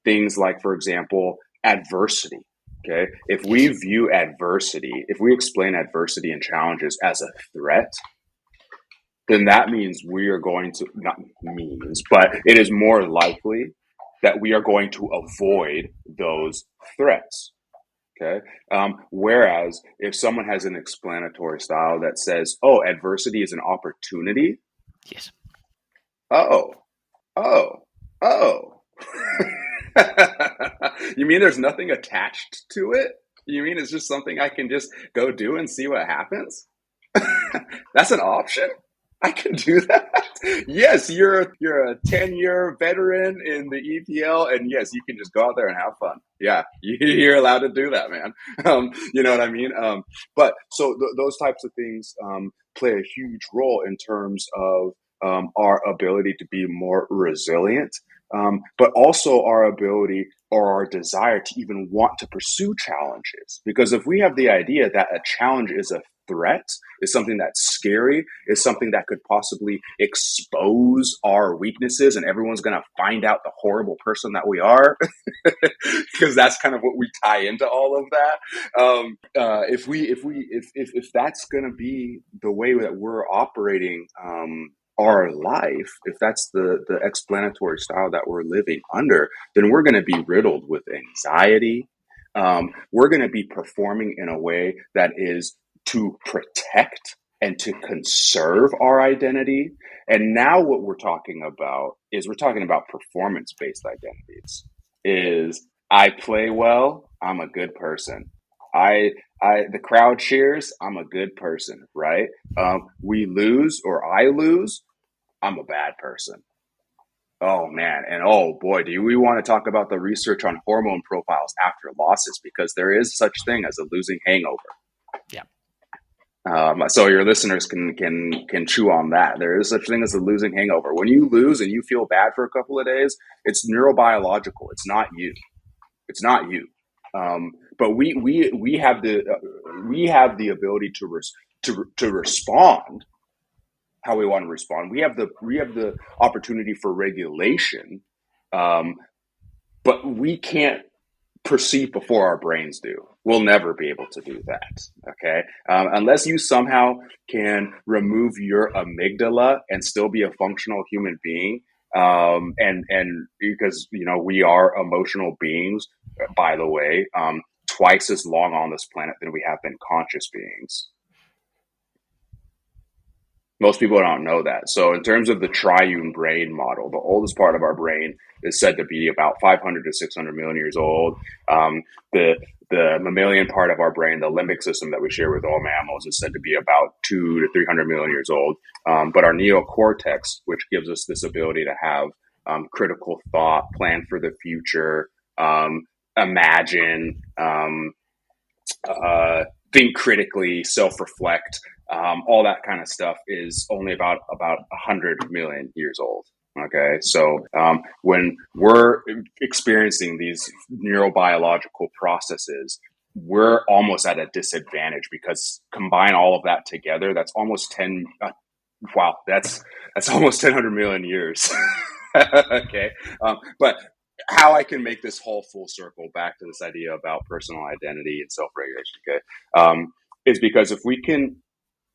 things like, for example, adversity, Okay. If we view adversity, if we explain adversity and challenges as a threat, then that means we are going to, not means, but it is more likely that we are going to avoid those threats. Okay. Whereas if someone has an explanatory style that says, oh, adversity is an opportunity. Yes. Oh, oh, oh. You mean there's nothing attached to it? You mean it's just something I can just go do and see what happens? That's an option? I can do that. Yes, you're a 10-year veteran in the EPL, and yes, you can just go out there and have fun. Yeah, you're allowed to do that, man. You know what I mean? But so those types of things play a huge role in terms of our ability to be more resilient, but also our ability or our desire to even want to pursue challenges. Because if we have the idea that a challenge is a threat, is something that's scary, is something that could possibly expose our weaknesses, and everyone's going to find out the horrible person that we are, because that's kind of what we tie into all of that. If that's going to be the way that we're operating our life, if that's the explanatory style that we're living under, then we're going to be riddled with anxiety. We're going to be performing in a way that is to protect and to conserve our identity. And now what we're talking about performance-based identities. Is I play well, I'm a good person. The crowd cheers, I'm a good person, right? We lose or I lose, I'm a bad person. Oh man, and oh boy, do we want to talk about the research on hormone profiles after losses, because there is such thing as a losing hangover. Yeah. So your listeners can chew on that. There is such thing as a losing hangover. When you lose and you feel bad for a couple of days, it's neurobiological. It's not you. It's not you. But we have the ability to respond how we want to respond. We have the opportunity for regulation, but we can't perceive before our brains do. We'll never be able to do that. Okay, unless you somehow can remove your amygdala and still be a functional human being. And because we are emotional beings, by the way, twice as long on this planet than we have been conscious beings. Most people don't know that. So in terms of the triune brain model, the oldest part of our brain is said to be about 500 to 600 million years old. The mammalian part of our brain, the limbic system that we share with all mammals, is said to be about 200 to 300 million years old. But our neocortex, which gives us this ability to have critical thought, plan for the future, imagine, think critically, self-reflect, all that kind of stuff, is only about 100 million years old. Okay, so when we're experiencing these neurobiological processes, we're almost at a disadvantage, because combine all of that together, that's almost 10. Wow, that's almost 100 million years. Okay, but how I can make this whole full circle back to this idea about personal identity and self-regulation, okay, is because if we can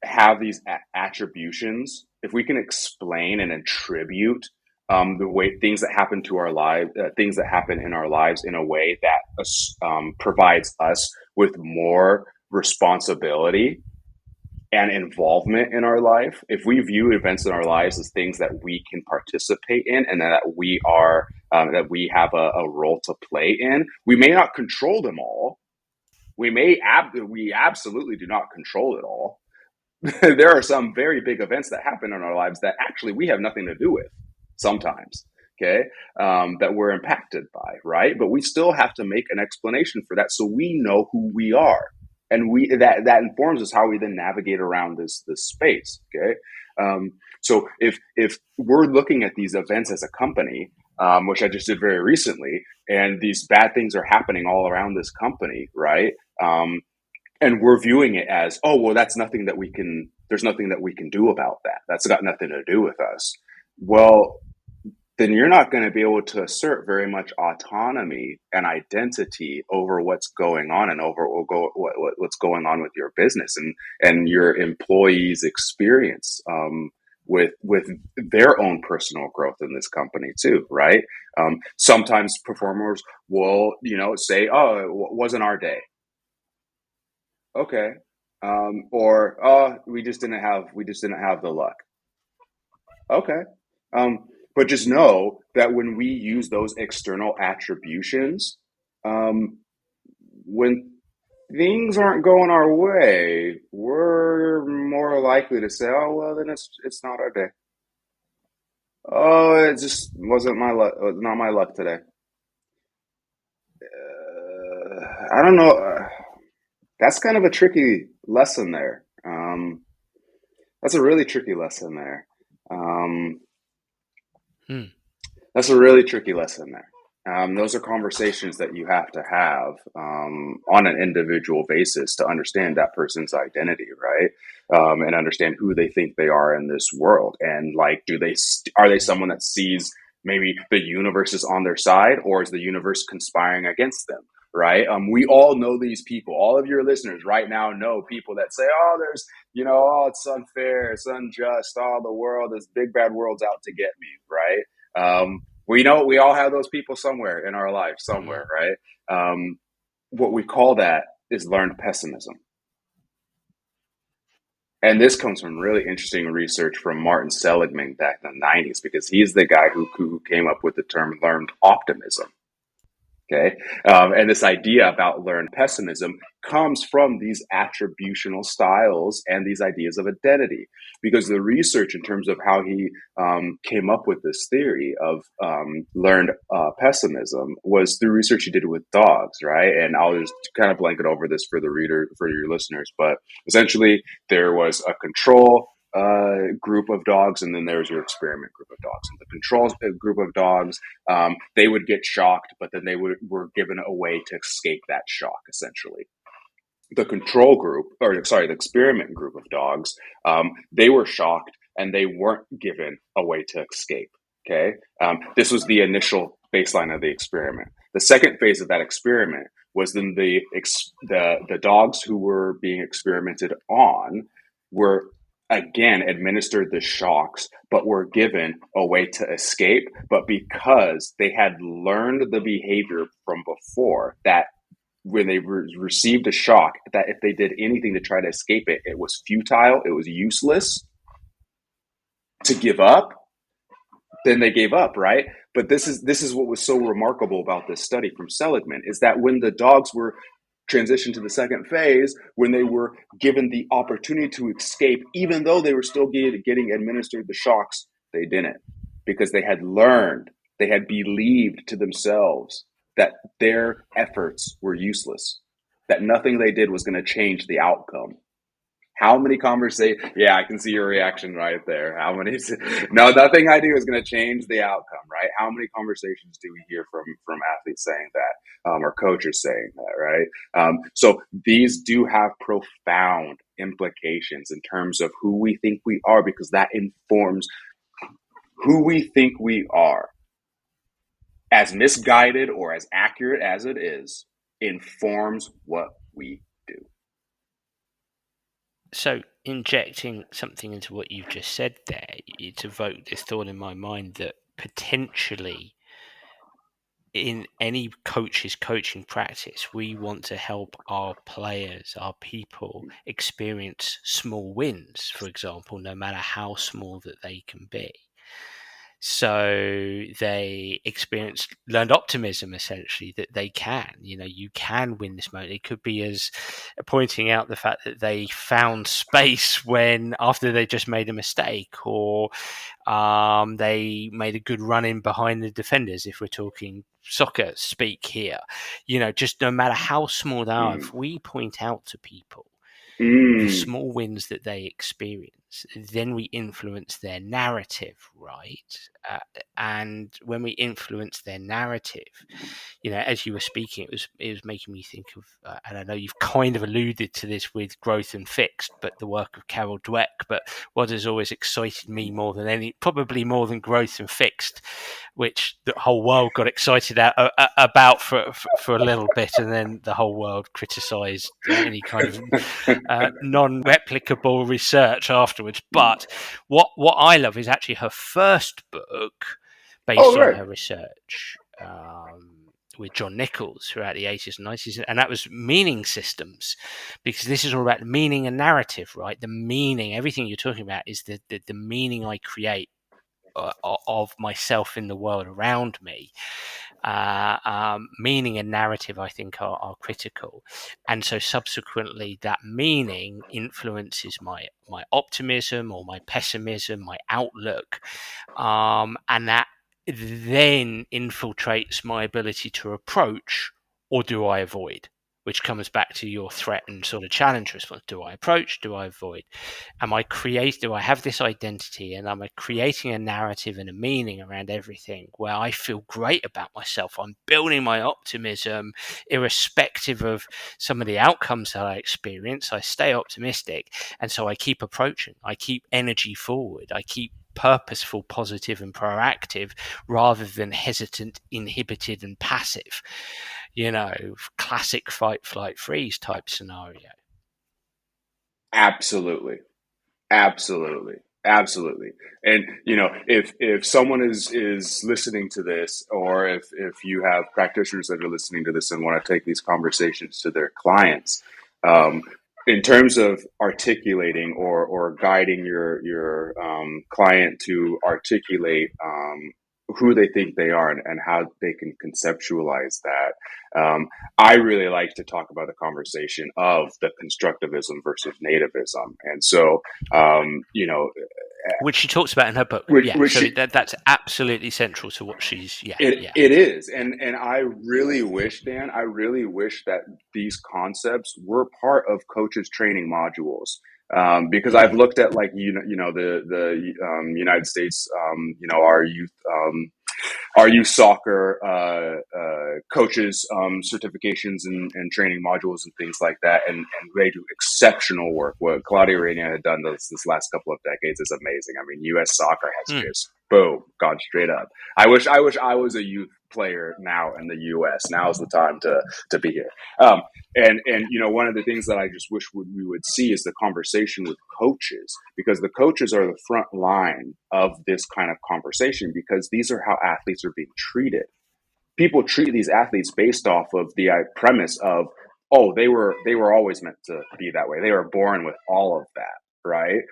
have these attributions, if we can explain and attribute the way things that happen to our lives, things that happen in our lives in a way that provides us with more responsibility and involvement in our life, if we view events in our lives as things that we can participate in, and that we have a role to play in, we may not control them all. We absolutely do not control it all. There are some very big events that happen in our lives that actually we have nothing to do with sometimes, okay, that we're impacted by, right? But we still have to make an explanation for that, so we know who we are. And that informs us how we then navigate around this space, okay? So if we're looking at these events as a company, which I just did very recently, and these bad things are happening all around this company, right? And we're viewing it as, oh, well, there's nothing that we can do about that. That's got nothing to do with us. Well, then you're not going to be able to assert very much autonomy and identity over what's going on and over what's going on with your business and your employees' experience with their own personal growth in this company too, right? Sometimes performers will, say, "Oh, it wasn't our day." Okay. Or, "Oh, we just didn't have the luck." Okay. But just know that when we use those external attributions, when things aren't going our way, we're more likely to say, "Oh, well, then it's not our day. Oh, it just wasn't my luck. Not my luck today." I don't know. That's kind of a tricky lesson there. That's a really tricky lesson there. That's a really tricky lesson there. Those are conversations that you have to have on an individual basis to understand that person's identity, right? And understand who they think they are in this world. And like, are they someone that sees maybe the universe is on their side, or is the universe conspiring against them? Right? We all know these people. All of your listeners right now know people that say, "Oh, there's, oh, it's unfair, it's unjust. Oh, the world, this big bad world's out to get me." Right? We know we all have those people somewhere in our life, somewhere, right? What we call that is learned pessimism. And this comes from really interesting research from Martin Seligman back in the 90s, because he's the guy who came up with the term learned optimism. Okay. And this idea about learned pessimism comes from these attributional styles and these ideas of identity, because the research in terms of how he came up with this theory of learned pessimism was through research he did with dogs, right? And I'll just kind of blanket over this for your listeners, but essentially there was a control group of dogs, and then there was your experiment group of dogs. And the control group of dogs, they would get shocked, but then they were given a way to escape that shock, essentially. The control group, the experiment group of dogs, they were shocked and they weren't given a way to escape. Okay, this was the initial baseline of the experiment. The second phase of that experiment was then the dogs who were being experimented on were again administered the shocks, but were given a way to escape. But because they had learned the behavior from before, that when they received a shock, that if they did anything to try to escape it, it was futile, it was useless to give up, then they gave up, right? But this is what was so remarkable about this study from Seligman, is that when the dogs were transitioned to the second phase, when they were given the opportunity to escape, even though they were still getting administered the shocks, they didn't, because they had learned, they had believed to themselves that their efforts were useless, that nothing they did was going to change the outcome. How many conversations? Yeah, I can see your reaction right there. How many? No, nothing I do is going to change the outcome, right? How many conversations do we hear from athletes saying that, or coaches saying that, right? So these do have profound implications in terms of who we think we are, because that informs who we think we are. As misguided or as accurate as it is, informs what we do. So injecting something into what you've just said there, it's evoked this thought in my mind that potentially in any coach's coaching practice, we want to help our players, our people, experience small wins, for example, no matter how small that they can be. So they experience learned optimism, essentially, that they can, you can win this moment. It could be as pointing out the fact that they found space after they just made a mistake, or they made a good run in behind the defenders, if we're talking soccer speak here. Just no matter how small they are, if we point out to people the small wins that they experience, influence, then we influence their narrative, right? And when we influence their narrative, as you were speaking, it was making me think of, and I know you've kind of alluded to this with Growth and Fixed, but the work of Carol Dweck. But what has always excited me probably more than Growth and Fixed, which the whole world got excited about for a little bit, and then the whole world criticised any kind of non-replicable research afterwards. But what I love is actually her first book, based on her research. With John Nichols throughout the 80s and 90s, and that was meaning systems, because this is all about meaning and narrative, right? The meaning, everything you're talking about is the meaning I create of myself in the world around me. Meaning and narrative, I think, are critical, and so subsequently that meaning influences my optimism or my pessimism, my outlook, and that then infiltrates my ability to approach, or do I avoid, which comes back to your threat and sort of challenge response. Do I approach? Do I avoid? Do I have this identity, and am I creating a narrative and a meaning around everything where I feel great about myself? I'm building my optimism irrespective of some of the outcomes that I experience. I stay optimistic, and so I keep approaching. I keep energy forward. I keep purposeful, positive, and proactive, rather than hesitant, inhibited, and passive. Classic fight, flight, freeze type scenario. Absolutely. And if someone is listening to this, or if you have practitioners that are listening to this and want to take these conversations to their clients, in terms of articulating or guiding your client to articulate who they think they are and how they can conceptualize that, I really like to talk about the conversation of the constructivism versus nativism. And so, which she talks about in her book. That's absolutely central to what she's. It is, and I really wish, Dan, that these concepts were part of coaches' training modules. Because I've looked at the United States, our youth soccer coaches certifications and training modules and things like that, and they do exceptional work. What Claudia Reyna had done this last couple of decades is amazing. I mean, U.S. soccer has just gone straight up. I wish I was a youth player now in the U.S. Now's the time to be here. And one of the things that I just wish we would see is the conversation with coaches, because the coaches are the front line of this kind of conversation, because these are how athletes are being treated. People treat these athletes based off of the premise of, they were always meant to be that way. They were born with all of that. Right?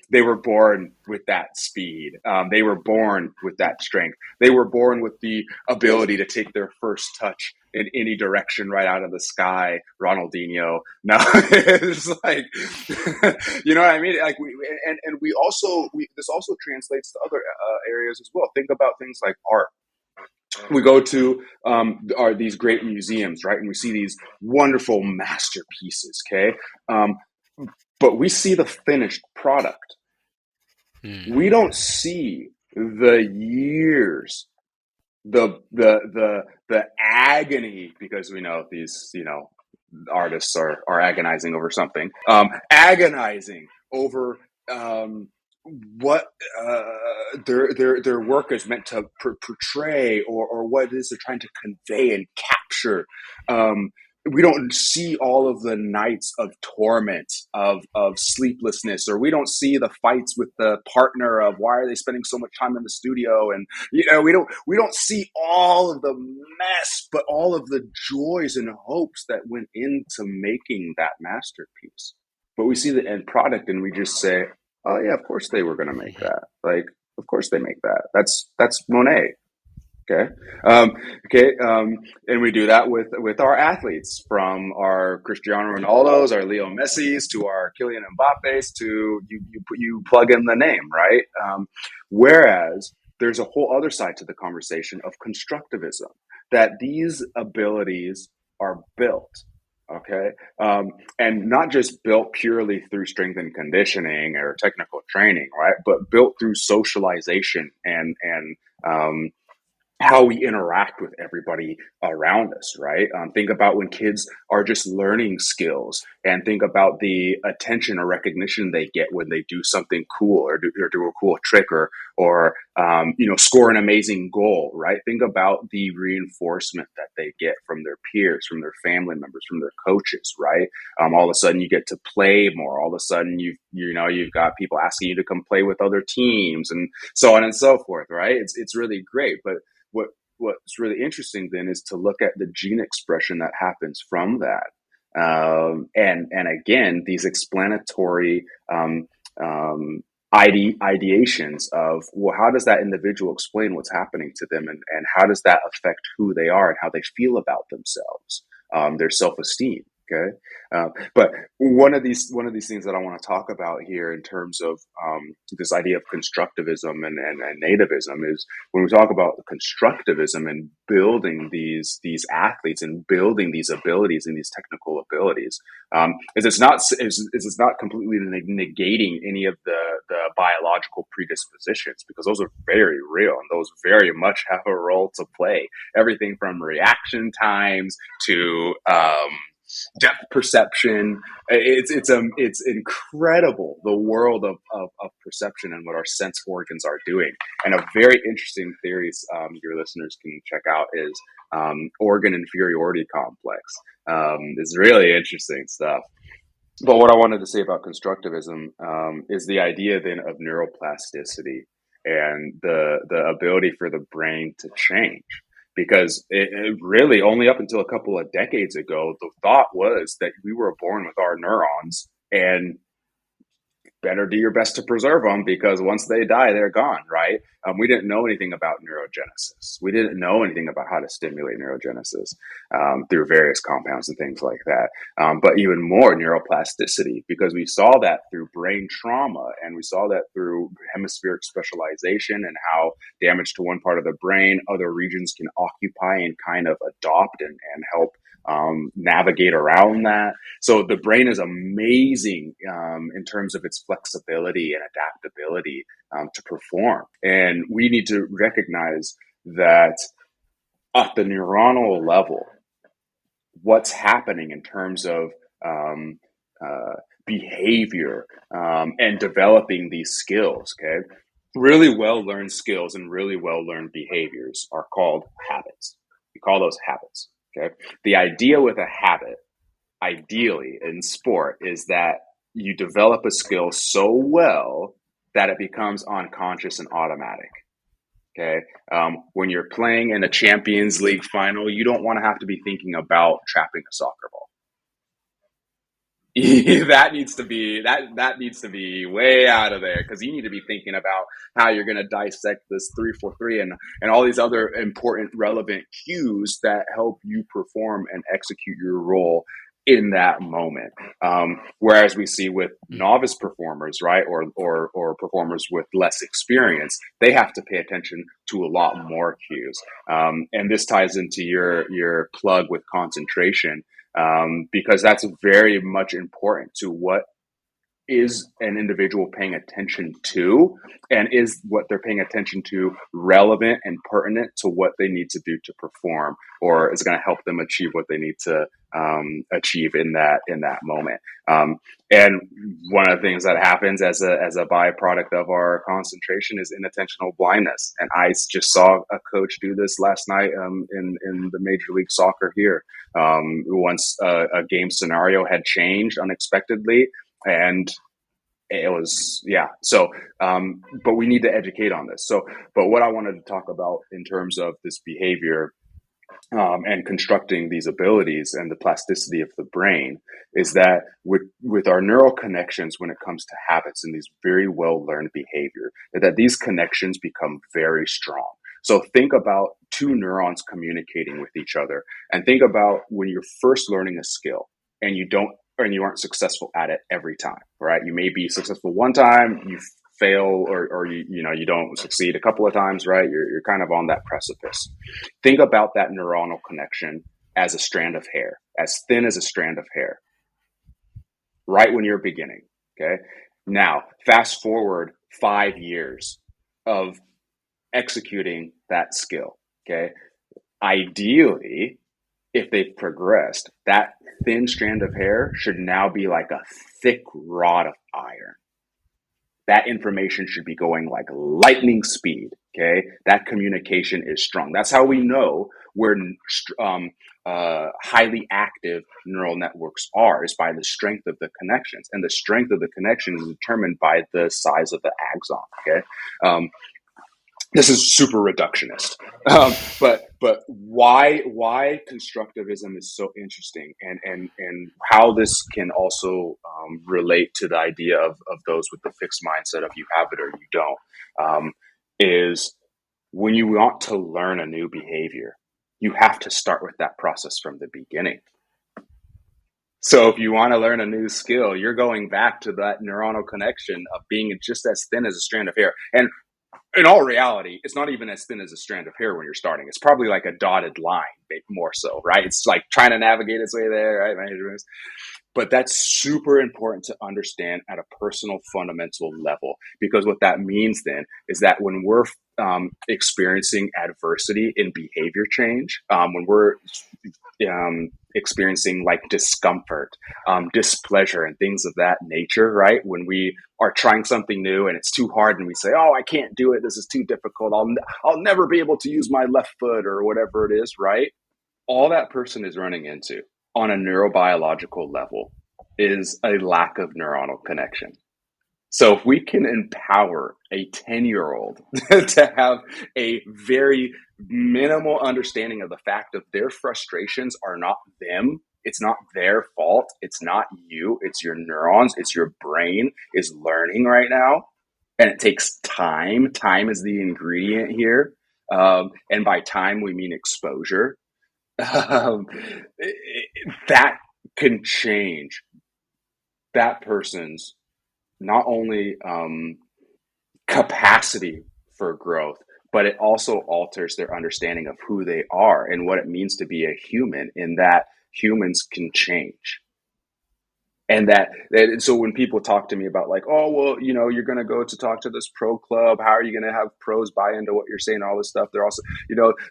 They were born with that speed. They were born with that strength. They were born with the ability to take their first touch in any direction right out of the sky. Ronaldinho. No, it's like, you know what I mean? Like this also translates to other areas as well. Think about things like art. We go to these great museums, right? And we see these wonderful masterpieces. Okay. But we see the finished product. We don't see the years, the agony, because we know these, artists are agonizing over something, agonizing over what their work is meant to portray, or what it is they're trying to convey and capture. We don't see all of the nights of torment, of sleeplessness, or we don't see the fights with the partner of why are they spending so much time in the studio, and we don't see all of the mess, but all of the joys and hopes that went into making that masterpiece. But we see the end product and we just say, oh yeah, of course they were going to make that. Like, of course they make that. That's Monet. Okay. And we do that with our athletes, from our Cristiano Ronaldos, our Leo Messis, to our Kylian Mbappe's, to you plug in the name, right? Whereas there's a whole other side to the conversation of constructivism, that these abilities are built. Okay. And not just built purely through strength and conditioning or technical training, right? But built through socialization and how we interact with everybody around us, right? Think about when kids are just learning skills, and think about the attention or recognition they get when they do something cool or do a cool trick or score an amazing goal, right? Think about the reinforcement that they get from their peers, from their family members, from their coaches, right? All of a sudden you get to play more. All of a sudden you've got people asking you to come play with other teams and so on and so forth, right? It's really great, but what's really interesting then is to look at the gene expression that happens from that. And again, these explanatory ideations of, well, how does that individual explain what's happening to them, and how does that affect who they are and how they feel about themselves, their self-esteem. Okay. But one of these things that I want to talk about here in terms of this idea of constructivism and nativism is when we talk about constructivism and building these athletes and building these abilities and these technical abilities, is it's not completely negating any of the biological predispositions, because those are very real and those very much have a role to play. Everything from reaction times to depth perception. It's incredible, the world of perception and what our sense organs are doing. And a very interesting theories your listeners can check out is organ inferiority complex. It's really interesting stuff. But what I wanted to say about constructivism is the idea then of neuroplasticity and the ability for the brain to change. Because it really only up until a couple of decades ago, the thought was that we were born with our neurons and better do your best to preserve them, because once they die, they're gone, right? We didn't know anything about neurogenesis. We didn't know anything about how to stimulate neurogenesis through various compounds and things like that. But even more neuroplasticity, because we saw that through brain trauma, and we saw that through hemispheric specialization and how damage to one part of the brain, other regions can occupy and kind of adopt and help navigate around that. So the brain is amazing in terms of its flexibility and adaptability to perform. And we need to recognize that at the neuronal level, what's happening in terms of behavior and developing these skills, okay? Really well-learned skills and really well-learned behaviors are called habits. We call those habits. Okay. The idea with a habit, ideally in sport, is that you develop a skill so well that it becomes unconscious and automatic. Okay. When you're playing in a Champions League final, you don't want to have to be thinking about trapping a soccer ball. that needs to be way out of there, because you need to be thinking about how you're going to dissect this 3-4-3 and all these other important relevant cues that help you perform and execute your role in that moment. Whereas we see with novice performers, right, or performers with less experience, they have to pay attention to a lot more cues. And this ties into your plug with concentration. Because that's very much important to what is an individual paying attention to, and is what they're paying attention to relevant and pertinent to what they need to do to perform, or is going to help them achieve what they need to achieve in that moment. And one of the things that happens as a byproduct of our concentration is inattentional blindness. And I just saw a coach do this last night in the Major League Soccer here. Once a game scenario had changed unexpectedly, and it was, so, but we need to educate on this. So, but what I wanted to talk about in terms of this behavior and constructing these abilities and the plasticity of the brain is that with our neural connections, when it comes to habits and these very well learned behavior, that these connections become very strong. So think about two neurons communicating with each other, and think about when you're first learning a skill and you aren't successful at it every time, right? You may be successful one time, you fail, or you don't succeed a couple of times, right? You're kind of on that precipice. Think about that neuronal connection as a strand of hair, as thin as a strand of hair, right when you're beginning. Okay. Now, fast forward 5 years of executing that skill. Okay. Ideally, if they've progressed, that thin strand of hair should now be like a thick rod of iron. That information should be going like lightning speed. Okay. That communication is strong. That's how we know where highly active neural networks are, is by the strength of the connections. And the strength of the connection is determined by the size of the axon. Okay. This is super reductionist, but why constructivism is so interesting, and how this can also relate to the idea of those with the fixed mindset of you have it or you don't, is when you want to learn a new behavior, you have to start with that process from the beginning. So if you want to learn a new skill, you're going back to that neuronal connection of being just as thin as a strand of hair. And in all reality, it's not even as thin as a strand of hair when you're starting. It's probably like a dotted line, more so, right? It's like trying to navigate its way there, right? But that's super important to understand at a personal, fundamental level, because what that means then is that when we're experiencing adversity in behavior change, when we're experiencing like discomfort, displeasure, and things of that nature, right? When we are trying something new and it's too hard and we say, oh, I can't do it. This is too difficult. I'll never be able to use my left foot or whatever it is, right? All that person is running into on a neurobiological level is a lack of neuronal connection. So if we can empower a 10-year-old to have a very minimal understanding of the fact of their frustrations are not them, it's not their fault, it's not you, it's your neurons, it's your brain is learning right now, and it takes time. Time is the ingredient here. And by time, we mean exposure. That can change that person's not only capacity for growth, but it also alters their understanding of who they are and what it means to be a human, in that humans can change. And so when people talk to me about like, oh, well, you're going to go to talk to this pro club, how are you going to have pros buy into what you're saying, all this stuff? They're also,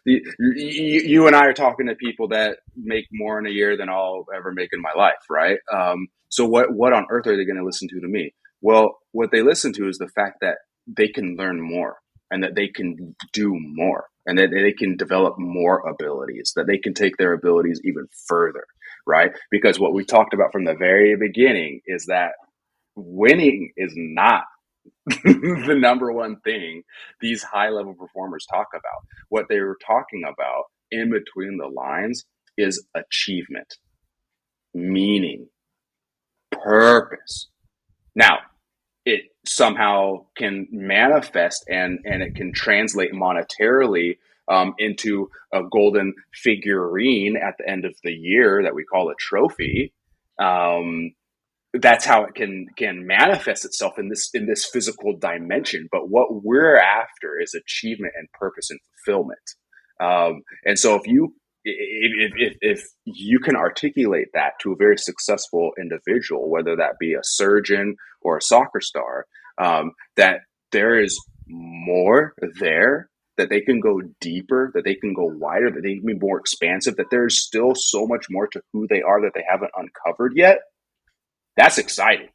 you and I are talking to people that make more in a year than I'll ever make in my life, right? So what on earth are they going to listen to me? Well, what they listen to is the fact that they can learn more, and that they can do more, and that they can develop more abilities, that they can take their abilities even further. Right? Because what we talked about from the very beginning is that winning is not the number one thing these high-level performers talk about. What they were talking about in between the lines is achievement, meaning, purpose. Now, it somehow can manifest and it can translate monetarily into a golden figurine at the end of the year that we call a trophy. That's how it can manifest itself in this physical dimension. But what we're after is achievement and purpose and fulfillment. And so if you can articulate that to a very successful individual, whether that be a surgeon or a soccer star, that there is more there, that they can go deeper, that they can go wider, that they can be more expansive, that there's still so much more to who they are that they haven't uncovered yet, that's exciting.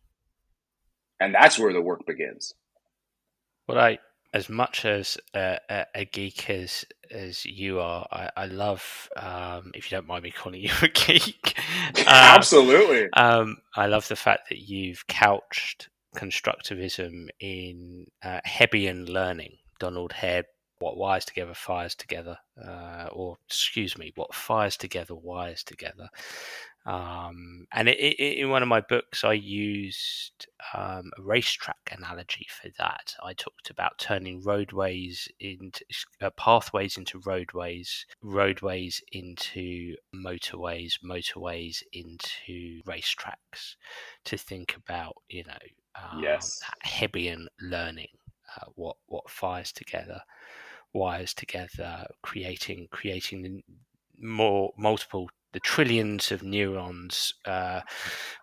And that's where the work begins. Well, as much as a geek as you are, I love, if you don't mind me calling you a geek. Absolutely. I love the fact that you've couched constructivism in Hebbian learning. Donald Hebb, what wires together fires together, what fires together wires together. And in one of my books, I used a racetrack analogy for that. I talked about turning roadways into pathways into roadways, roadways into motorways, motorways into racetracks, to think about, Yes. Hebbian learning, what fires together, wires together, creating more multiple the trillions of neurons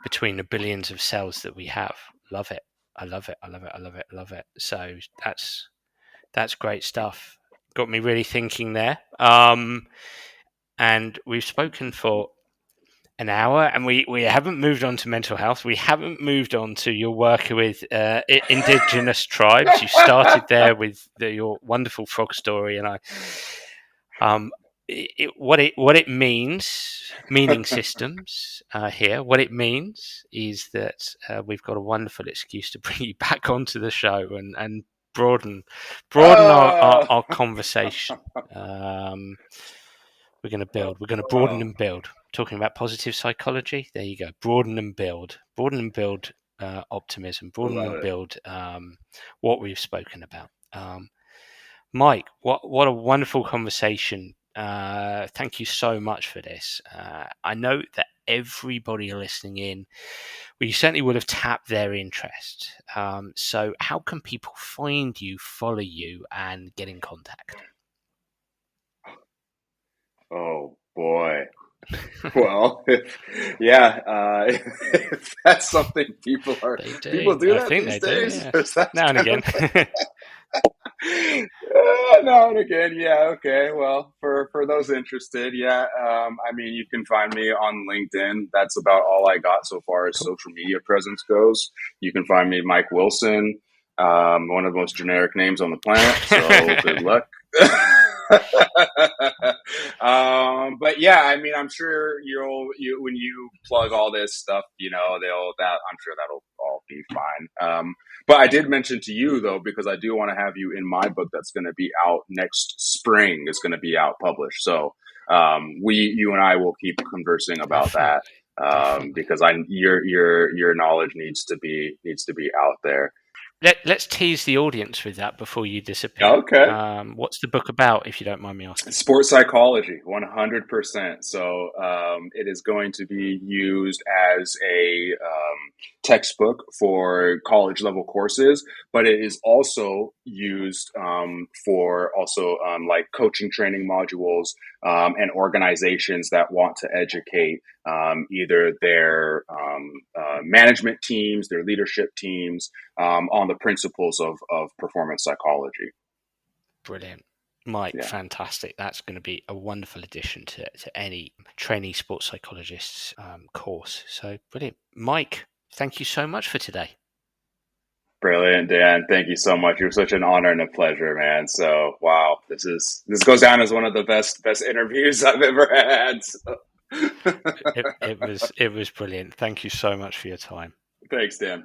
between the billions of cells that we have. Love it. I love it. I love it. I love it. I love it. So that's great stuff. Got me really thinking there. And we've spoken for an hour, and we haven't moved on to mental health. We haven't moved on to your work with indigenous tribes. You started there with your wonderful frog story, and what it means, meaning systems here. What it means is that we've got a wonderful excuse to bring you back onto the show and broaden our conversation. We're going to build. We're going to broaden and build. Talking about positive psychology. There you go. Broaden and build. Broaden and build optimism. Broaden and build what we've spoken about. Mike, what a wonderful conversation. Thank you so much for this. I know that everybody listening in, well, you certainly would have tapped their interest. So how can people find you, follow you, and get in contact? Oh boy. Well, if that's something people do that these days. Yeah. Now and again. Now and again, yeah. Okay. Well, for those interested, yeah. I mean, you can find me on LinkedIn. That's about all I got so far as social media presence goes. You can find me Mike Wilson, one of the most generic names on the planet. So good luck. But yeah, I mean, I'm sure when you plug all this stuff, I'm sure that'll all be fine. But I did mention to you though, because I do want to have you in my book that's going to be out next spring. It's going to be out published. So you and I will keep conversing about that because your knowledge needs to be out there. Let's tease the audience with that before you disappear. Okay. What's the book about, if you don't mind me asking? Sports psychology, 100%. So it is going to be used as a textbook for college level courses, but it is also used for like coaching training modules and organizations that want to educate either their management teams, their leadership teams on the principles of performance psychology. Brilliant. Mike, fantastic. That's going to be a wonderful addition to any trainee sports psychologist's course. So brilliant. Mike, thank you so much for today. Brilliant, Dan. Thank you so much. You're such an honor and a pleasure, man. So, wow, this goes down as one of the best interviews I've ever had. So. It was brilliant. Thank you so much for your time. Thanks, Dan.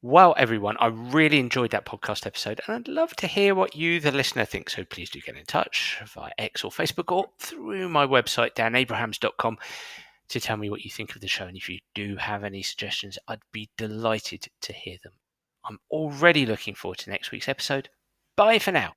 Well, everyone, I really enjoyed that podcast episode, and I'd love to hear what you, the listener, think. So please do get in touch via X or Facebook or through my website, danabrahams.com, to tell me what you think of the show. And if you do have any suggestions, I'd be delighted to hear them. I'm already looking forward to next week's episode. Bye for now.